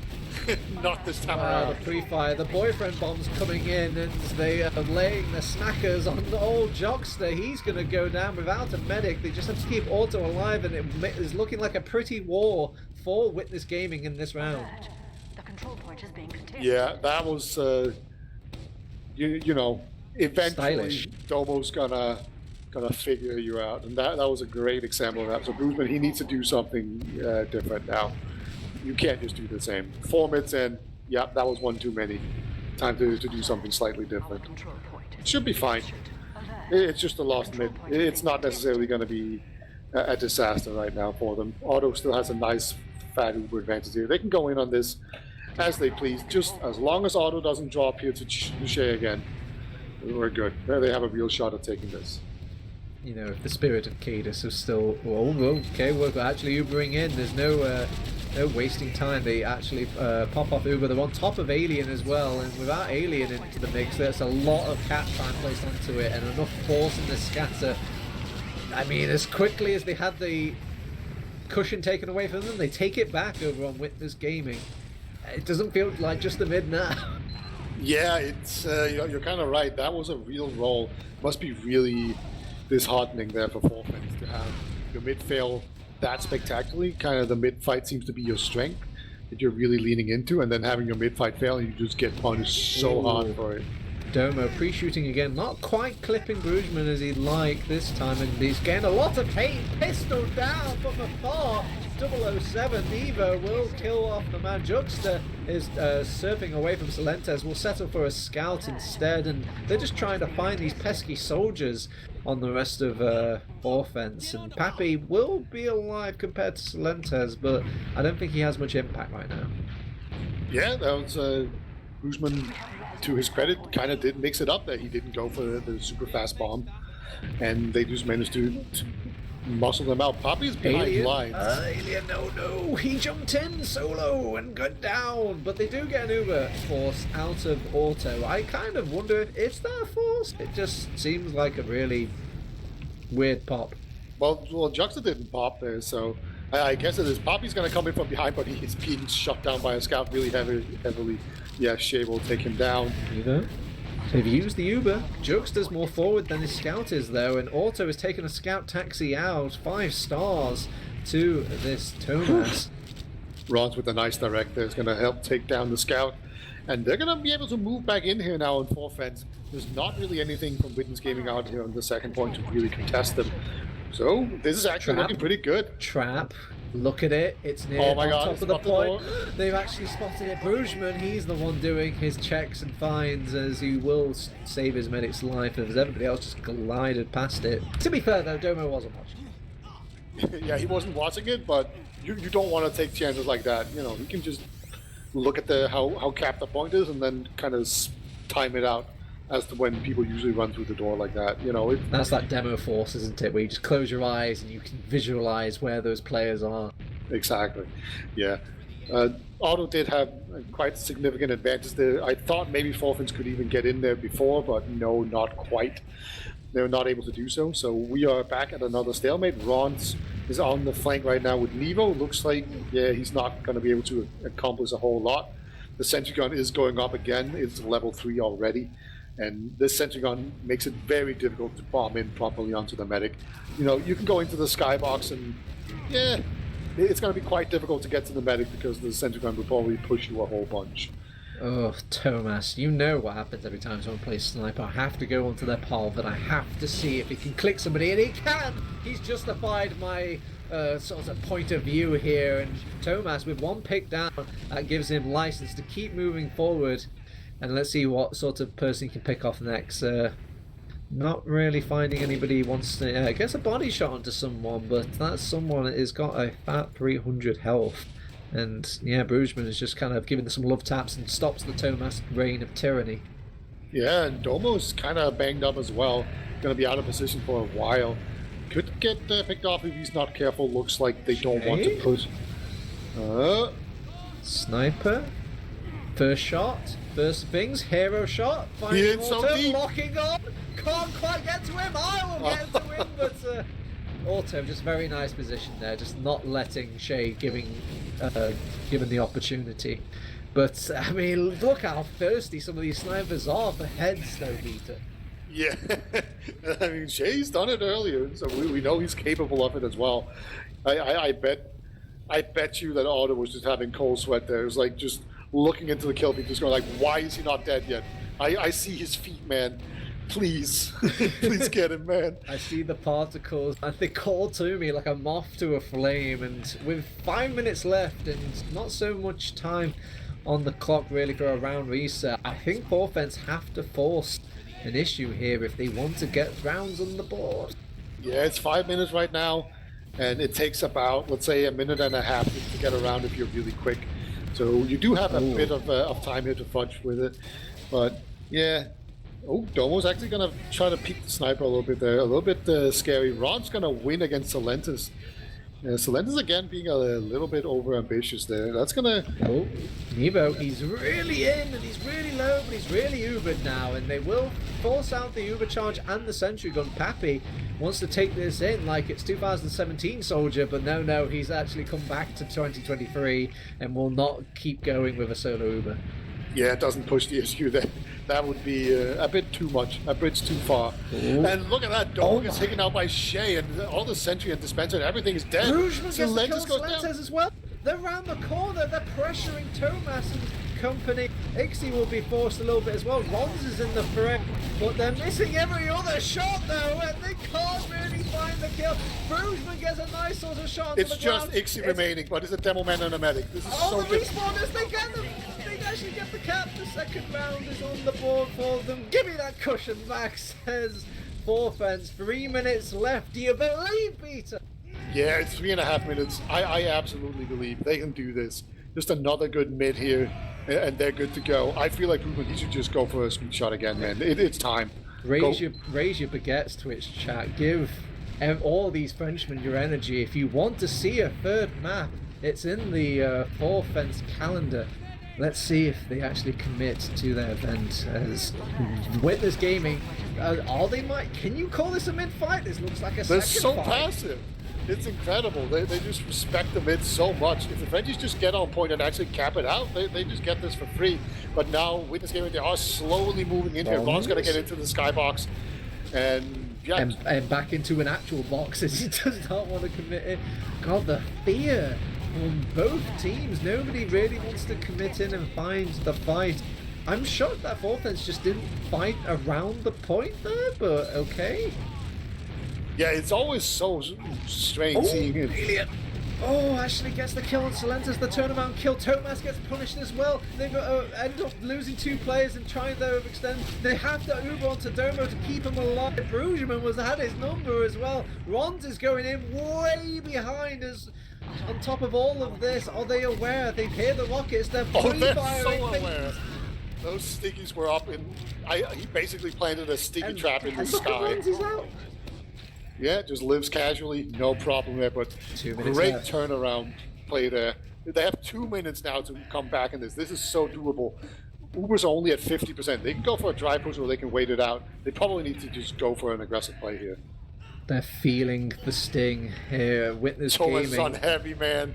Speaker 2: Not this time around.
Speaker 1: The pre-fire, the boyfriend bomb's coming in and they are laying the smackers on the old Jockster. He's going to go down without a medic. They just have to keep Auto alive, and it is looking like a pretty war for Witness Gaming in this round.
Speaker 3: The control point is being continued.
Speaker 2: Yeah, that was, you know, eventually
Speaker 1: Stylish.
Speaker 2: Domo's gonna figure you out, and that was a great example of that. So Guzman, he needs to do something different now. You can't just do the same. 4 minutes in, yeah, that was one too many. Time to do something slightly different. Should be fine. It's just a lost mid. It's not necessarily going to be a disaster right now for them. Auto still has a nice fat Uber advantage here. They can go in on this as they please, just as long as Auto doesn't drop here to Shay again. We're good. They have a real shot at taking this.
Speaker 1: You know, if the spirit of Cadus is still, okay, we're actually Ubering in. There's no wasting time. They actually pop off Uber. They're on top of Alien as well, and without Alien into the mix, there's a lot of cat time placed onto it and enough force in the scatter. I mean, as quickly as they had the cushion taken away from them, they take it back over on Witness Gaming. It doesn't feel like just the mid now.
Speaker 2: Yeah, it's you're kind of right. That was a real roll. Must be really disheartening there for 4 minutes to have your mid fail that spectacularly. Kind of the mid fight seems to be your strength that you're really leaning into, and then having your mid fight fail and you just get punished so hard for it.
Speaker 1: Domo pre-shooting again, not quite clipping Brugman as he'd like this time, and he's getting a lot of hate. Pistol down from afar. 007 Evo will kill off the man. Juxta is surfing away from Solentes, will settle for a scout instead, and they're just trying to find these pesky soldiers on the rest of offense. And Pappy will be alive compared to Solentes, but I don't think he has much impact right now.
Speaker 2: Yeah, that was Brugman, to his credit, kind of did mix it up there. He didn't go for the super fast bomb, and they just managed to muscle them out. Poppy's behind lines.
Speaker 1: Alien, no, he jumped in solo and got down, but they do get an Uber force out of auto. I kind of wonder if it's that force. It just seems like a really weird pop.
Speaker 2: Well, Juxta didn't pop there, so I guess it is. Poppy's going to come in from behind, but he's being shot down by a scout really heavily. Yeah, Shea will take him down.
Speaker 1: Either. They've used the Uber. Juxta's more forward than his scout is, though, and Auto has taken a scout taxi out. 5 stars to this Thomas.
Speaker 2: Ron's with a nice direct there is going to help take down the scout, and they're going to be able to move back in here now on 4 fence. There's not really anything from Witness Gaming out here on the second point to really contest them. So this is actually looking pretty good.
Speaker 1: Trap. Look at it. It's near
Speaker 2: Oh my God,
Speaker 1: top of the point. They've actually spotted it. Brugman, he's the one doing his checks and finds, as he will save his medic's life, as everybody else just glided past it. To be fair, though, Domo wasn't watching.
Speaker 2: Yeah, he wasn't watching it, but you don't want to take chances like that. You know, you can just look at how capped the point is and then kind of time it out as to when people usually run through the door like that. You know,
Speaker 1: that's that demo force, isn't it? Where you just close your eyes and you can visualize where those players are.
Speaker 2: Exactly. Yeah. Otto did have quite significant advantage there. I thought maybe Forfins could even get in there before, but no, not quite. They were not able to do so. So we are back at another stalemate. Ron is on the flank right now with Nevo. Looks like, yeah, he's not going to be able to accomplish a whole lot. The sentry gun is going up again. It's level 3 already. And this sentry gun makes it very difficult to bomb in properly onto the medic. You know, you can go into the skybox and, yeah, it's going to be quite difficult to get to the medic because the sentry gun will probably push you a whole bunch.
Speaker 1: Oh, Thomas, you know what happens every time someone plays sniper. I have to go onto their pole, and I have to see if he can click somebody, and he can! He's justified my sort of point of view here, and Thomas, with 1 pick down, that gives him license to keep moving forward. And let's see what sort of person he can pick off next. Not really finding anybody who wants to gets a body shot onto someone, but that someone has got a fat 300 health. And yeah, Brugman is just kind of giving some love taps and stops the Thomas reign of tyranny.
Speaker 2: Yeah, and Domo's kind of banged up as well. Going to be out of position for a while. Could get picked off if he's not careful. Looks like they don't want to push.
Speaker 1: Sniper. First shot. First things. Hero shot. Finding Auto. Locking on. Can't quite get to him. I will get to him, but Auto just very nice position there. Just not letting Shea given the opportunity. But I mean, look how thirsty some of these snipers are for heads, though, Peter.
Speaker 2: Yeah, I mean, Shea's done it earlier, so we know he's capable of it as well. I bet you that Otto was just having cold sweat there. It was like just looking into the kill feed, just going like, why is he not dead yet? I see his feet, man. Please, please get him, man.
Speaker 1: I see the particles, and they call to me like a moth to a flame. And with 5 minutes left and not so much time on the clock really for a round reset, I think Forfence have to force an issue here if they want to get rounds on the board.
Speaker 2: Yeah, it's 5 minutes right now, and it takes about, let's say, a minute and a half to get around if you're really quick. So you do have a bit of time here to fudge with it, but yeah. Oh, Domo's actually going to try to peek the sniper a little bit there. A little bit scary. Ron's going to win against Solentis. Solentis again being a little bit over-ambitious there. That's going to...
Speaker 1: Oh, Nevo, he's really in and he's really low, but he's really Ubered now. And they will force out the Uber charge and the sentry gun. Pappy wants to take this in like it's 2017 Soldier, but no, he's actually come back to 2023 and will not keep going with a solo Uber.
Speaker 2: Yeah, it doesn't push the issue there. That would be a bit too much, a bridge too far. Ooh. And look at that, Dog is taken out by Shea, and all the sentry and dispenser and everything is dead.
Speaker 1: Brugman gets to kill Solentes as well. They're around the corner, they're pressuring Thomas, and company. Ixie will be forced a little bit as well. Rons is in the fray, but they're missing every other shot though, and they can't really find the kill. Brugman gets a nice sort of shot onto
Speaker 2: It's
Speaker 1: the
Speaker 2: just
Speaker 1: ground.
Speaker 2: Ixie remaining, but it's a demo man and a medic. This is
Speaker 1: Oh,
Speaker 2: so
Speaker 1: the
Speaker 2: difficult.
Speaker 1: respawners, they get them! They actually get the cap. The second round is on the board for them. Give me that cushion, Max, says Forfence. 3 minutes left. Do you believe, Peter?
Speaker 2: Yeah, it's 3.5 minutes. I absolutely believe they can do this. Just another good mid here, and they're good to go. I feel like Ruben, he should just go for a sweet shot again, man. It's time.
Speaker 1: Raise your baguettes, Twitch chat. Give all these Frenchmen your energy. If you want to see a third map, it's in the Forfence calendar. Let's see if they actually commit to their event. As Witness Gaming, can you call this a mid fight? This looks like a
Speaker 2: They're
Speaker 1: second
Speaker 2: so
Speaker 1: fight.
Speaker 2: passive. It's incredible. They just respect the mid so much. If the Frenchies just get on point and actually cap it out, they just get this for free. But now, Witness Gaming, they are slowly moving in here. Ron's going to get into the skybox. And yeah.
Speaker 1: And back into an actual box as he does not want to commit it. God, the fear on both teams. Nobody really wants to commit in and find the fight. I'm shocked that Forfence just didn't fight around the point there, but okay.
Speaker 2: Yeah, it's always so strange seeing it.
Speaker 1: Alien. Oh, Ashley gets the kill on Silentis, the turnaround kill. Tomas gets punished as well. They end up losing 2 players and trying to overextend. They have to Uber onto Domo to keep him alive. Brugman had his number as well. Rons is going in way behind us. On top of all of this, are they aware? They hear the rockets. They're
Speaker 2: They're
Speaker 1: firing
Speaker 2: so
Speaker 1: things.
Speaker 2: aware. Those stickies were up, and he basically planted a sticky trap in the
Speaker 1: And look at
Speaker 2: sky.
Speaker 1: Rons, he's out.
Speaker 2: Yeah, just lives casually, no problem there. But
Speaker 1: 2 minutes
Speaker 2: great
Speaker 1: left.
Speaker 2: turnaround play there. They have 2 minutes now to come back in this. This is so doable. Uber's only at 50%. They can go for a dry push or they can wait it out. They probably need to just go for an aggressive play here.
Speaker 1: They're feeling the sting here. Witness
Speaker 2: Thomas
Speaker 1: Gaming.
Speaker 2: on heavy, man.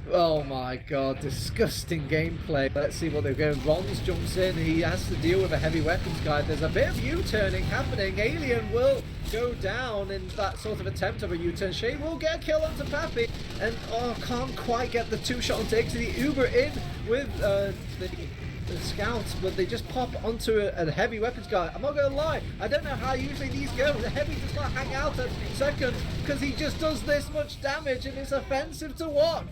Speaker 1: Oh my god, disgusting gameplay. Let's see what they're going. Rons jumps in, he has to deal with a heavy weapons guy. There's a bit of U-turning happening. Alien will go down in that sort of attempt of a U-turn. Shay will get a kill onto Pappy, and can't quite get the 2-shot onto Ixie. The Uber in with the scouts, but they just pop onto a heavy weapons guy. I'm not gonna lie, I don't know how usually these go. The heavy does not hang out at seconds because he just does this much damage and it's offensive to watch.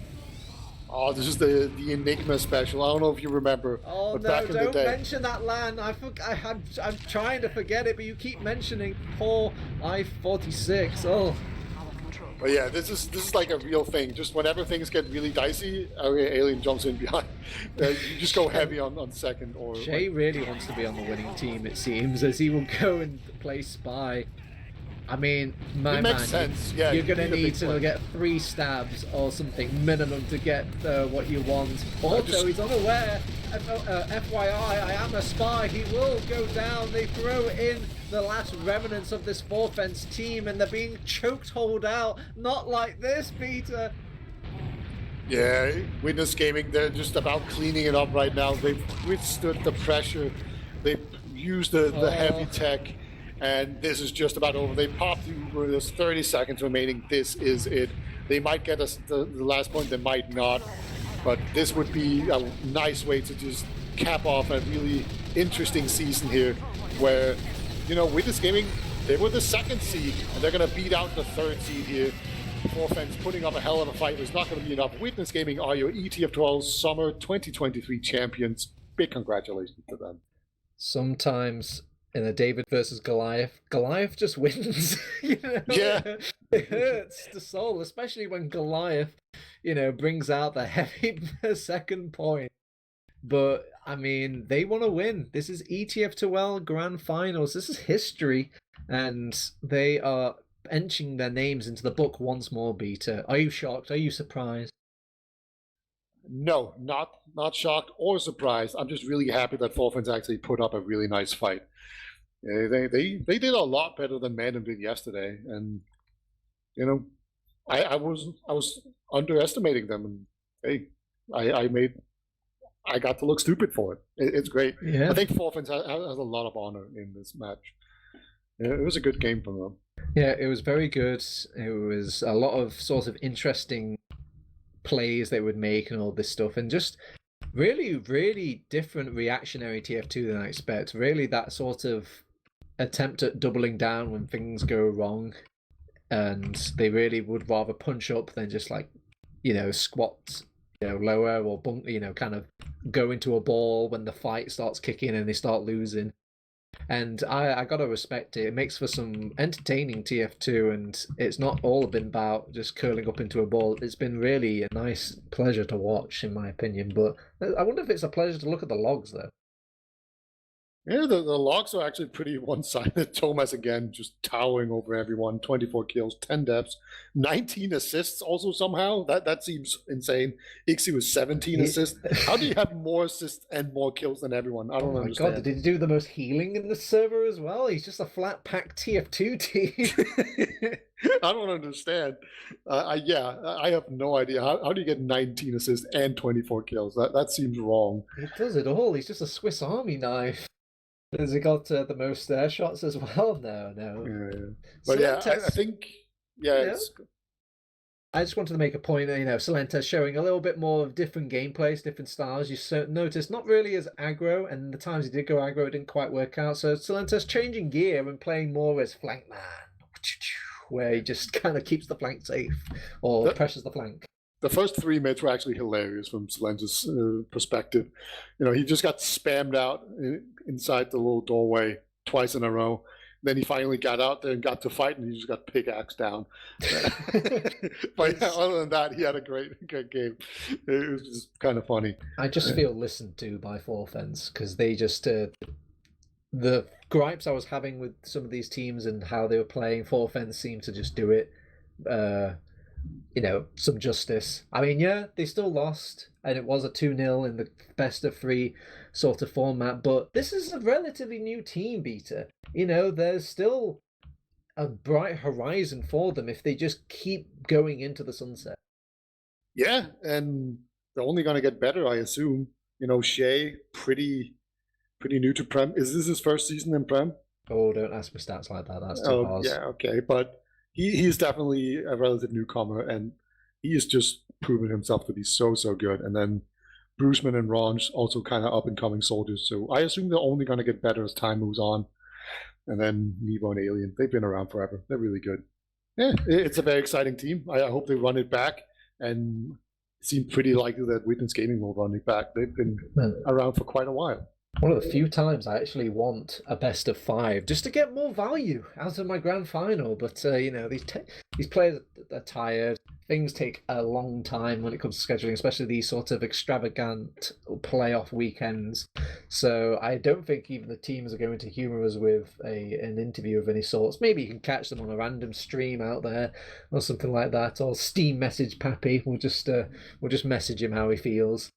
Speaker 2: Oh, this is the Enigma special. I don't know if you remember.
Speaker 1: Oh
Speaker 2: but
Speaker 1: no,
Speaker 2: back in the
Speaker 1: don't
Speaker 2: day,
Speaker 1: mention that land. I'm trying to forget it, but you keep mentioning poor I-46. Oh.
Speaker 3: Out of control.
Speaker 2: But yeah, this is like a real thing. Just whenever things get really dicey, Alien jumps in behind. You just go heavy on second. Or
Speaker 1: Shay really wants to be on the winning team, it seems, as he will go and play spy. I mean, my
Speaker 2: It
Speaker 1: man,
Speaker 2: makes sense. Yeah,
Speaker 1: you're
Speaker 2: you
Speaker 1: going to
Speaker 2: need a
Speaker 1: need
Speaker 2: big
Speaker 1: to
Speaker 2: play.
Speaker 1: get 3 stabs or something minimum to get what you want. Also, he's unaware. FYI, I am a spy. He will go down. They throw in the last remnants of this Forfence team, and they're being choked hold out. Not like this, Peter.
Speaker 2: Yeah, Witness Gaming, they're just about cleaning it up right now. They've withstood the pressure. They've used the heavy tech, and this is just about over. They popped the Uber. There's 30 seconds remaining. This is it. They might get us the last point. They might not. But this would be a nice way to just cap off a really interesting season here where, Witness Gaming, they were the 2nd seed, and they're going to beat out the 3rd seed here. Forfence putting up a hell of a fight. It's not going to be enough. Witness Gaming are your ETF2L Summer 2023 champions. Big congratulations to them.
Speaker 1: Sometimes in a David versus Goliath, Goliath just wins.
Speaker 2: Yeah.
Speaker 1: It hurts the soul, especially when Goliath, brings out the heavy 2nd point. But I mean, they want to win. This is ETF2L Grand Finals. This is history, and they are etching their names into the book once more. Beta, are you shocked? Are you surprised?
Speaker 2: No, not shocked or surprised. I'm just really happy that Forfence actually put up a really nice fight. They did a lot better than Mandem did yesterday, and I was underestimating them, and hey, I got to look stupid for it. It's great.
Speaker 1: Yeah.
Speaker 2: I think Forfence has a lot of honor in this match. It was a good game for them.
Speaker 1: Yeah, it was very good. It was a lot of sort of interesting plays they would make and all this stuff, and just Really, really different reactionary TF2 than I expect. Really, that sort of attempt at doubling down when things go wrong, and they really would rather punch up than just like, squat, lower or bunk, kind of go into a ball when the fight starts kicking and they start losing. And I gotta respect it. It makes for some entertaining TF2, and it's not all been about just curling up into a ball. It's been really a nice pleasure to watch, in my opinion. But I wonder if it's a pleasure to look at the logs, though.
Speaker 2: Yeah, the logs are actually pretty one-sided. Thomas again just towering over everyone. 24 kills, 10 deaths, 19 assists. Also somehow that seems insane. Ixie was 17 assists. How do you have more assists and more kills than everyone? I don't understand.
Speaker 1: God, did he do the most healing in the server as well? He's just a flat pack TF2 team.
Speaker 2: I don't understand. I have no idea. How do you get 19 assists and 24 kills? That seems wrong.
Speaker 1: He does it all. He's just a Swiss Army knife. Has he got the most air shots as well? No.
Speaker 2: Yeah. But I think,
Speaker 1: I just wanted to make a point that, Silentes showing a little bit more of different gameplays, different styles. You notice not really as aggro, and the times he did go aggro, it didn't quite work out. So Silentes changing gear and playing more as flank man, where he just kind of keeps the flank safe or pressures the flank.
Speaker 2: The first 3 minutes were actually hilarious from Silentes' perspective. He just got spammed out inside the little doorway twice in a row. Then he finally got out there and got to fight, and he just got pickaxed down. But other than that, he had a great game. It was just kind of funny.
Speaker 1: I just feel listened to by Forfens, because they just the gripes I was having with some of these teams and how they were playing, Forfens seemed to just do it. Some justice. I mean, they still lost, and it was a 2-0 in the best of 3 sort of format, but this is a relatively new team, Beta. There's still a bright horizon for them if they just keep going into the sunset.
Speaker 2: Yeah, and they're only going to get better, I assume. Shea, pretty new to Prem. Is this his first season in Prem?
Speaker 1: Oh, don't ask me stats like that. That's too hard.
Speaker 2: Yeah, okay, but he's definitely a relative newcomer, and he has just proven himself to be so good. And then Bruceman and Ronge also kind of up-and-coming soldiers, so I assume they're only going to get better as time moves on. And then Nevo and Alien, they've been around forever. They're really good. Yeah, it's a very exciting team. I hope they run it back, and it seems pretty likely that Witness Gaming will run it back. They've been around for quite a while.
Speaker 1: One of the few times I actually want a best of 5 just to get more value out of my grand final. But, these players are tired. Things take a long time when it comes to scheduling, especially these sort of extravagant playoff weekends. So I don't think even the teams are going to humour us with an interview of any sorts. Maybe you can catch them on a random stream out there or something like that. Or Steam message Pappy. We'll just message him how he feels.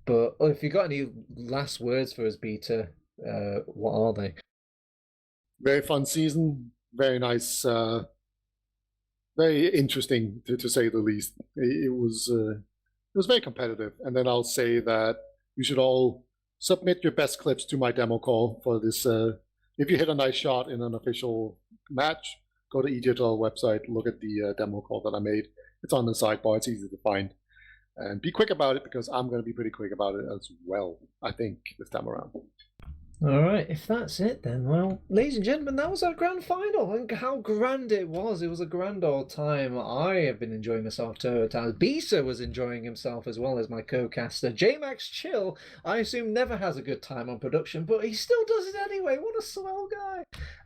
Speaker 1: But if you got any last words for us, Beta, what are they?
Speaker 2: Very fun season. Very nice. Very interesting, to say the least. It was very competitive. And then I'll say that you should all submit your best clips to my demo call for this. If you hit a nice shot in an official match, go to ETL website, look at the demo call that I made. It's on the sidebar. It's easy to find. And be quick about it, because I'm going to be pretty quick about it as well, I think, this time around.
Speaker 1: All right, if that's it then, well, ladies and gentlemen, that was our grand final, and how grand it was. It was a grand old time. I have been enjoying myself to times. Bisa was enjoying himself as well as my co-caster. J-Max Chill, I assume, never has a good time on production, but he still does it anyway. What a swell guy.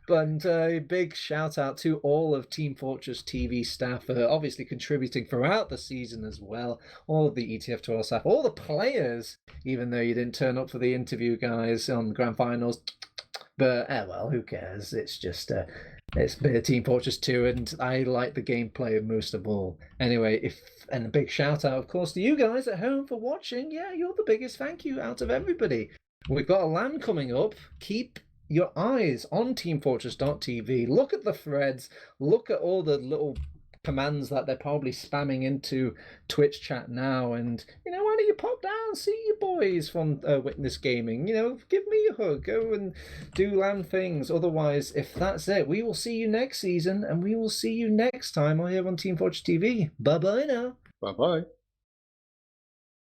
Speaker 1: But a big shout out to all of Team Fortress TV staff for obviously contributing throughout the season as well. All of the ETF2L staff, all the players, even though you didn't turn up for the interview, guys, on the grand finals. But, well, who cares? It's just, it's been a Team Fortress 2, and I like the gameplay most of all. Anyway, and a big shout out, of course, to you guys at home for watching. Yeah, you're the biggest thank you out of everybody. We've got a LAN coming up. Keep your eyes on teamfortress.tv. Look at the threads. Look at all the little commands that they're probably spamming into Twitch chat now. And, why don't you pop down, see your boys from Witness Gaming. Give me a hug. Go and do LAN things. Otherwise, if that's it, we will see you next season, and we will see you next time here on Team Fortress TV. Bye-bye now.
Speaker 2: Bye-bye.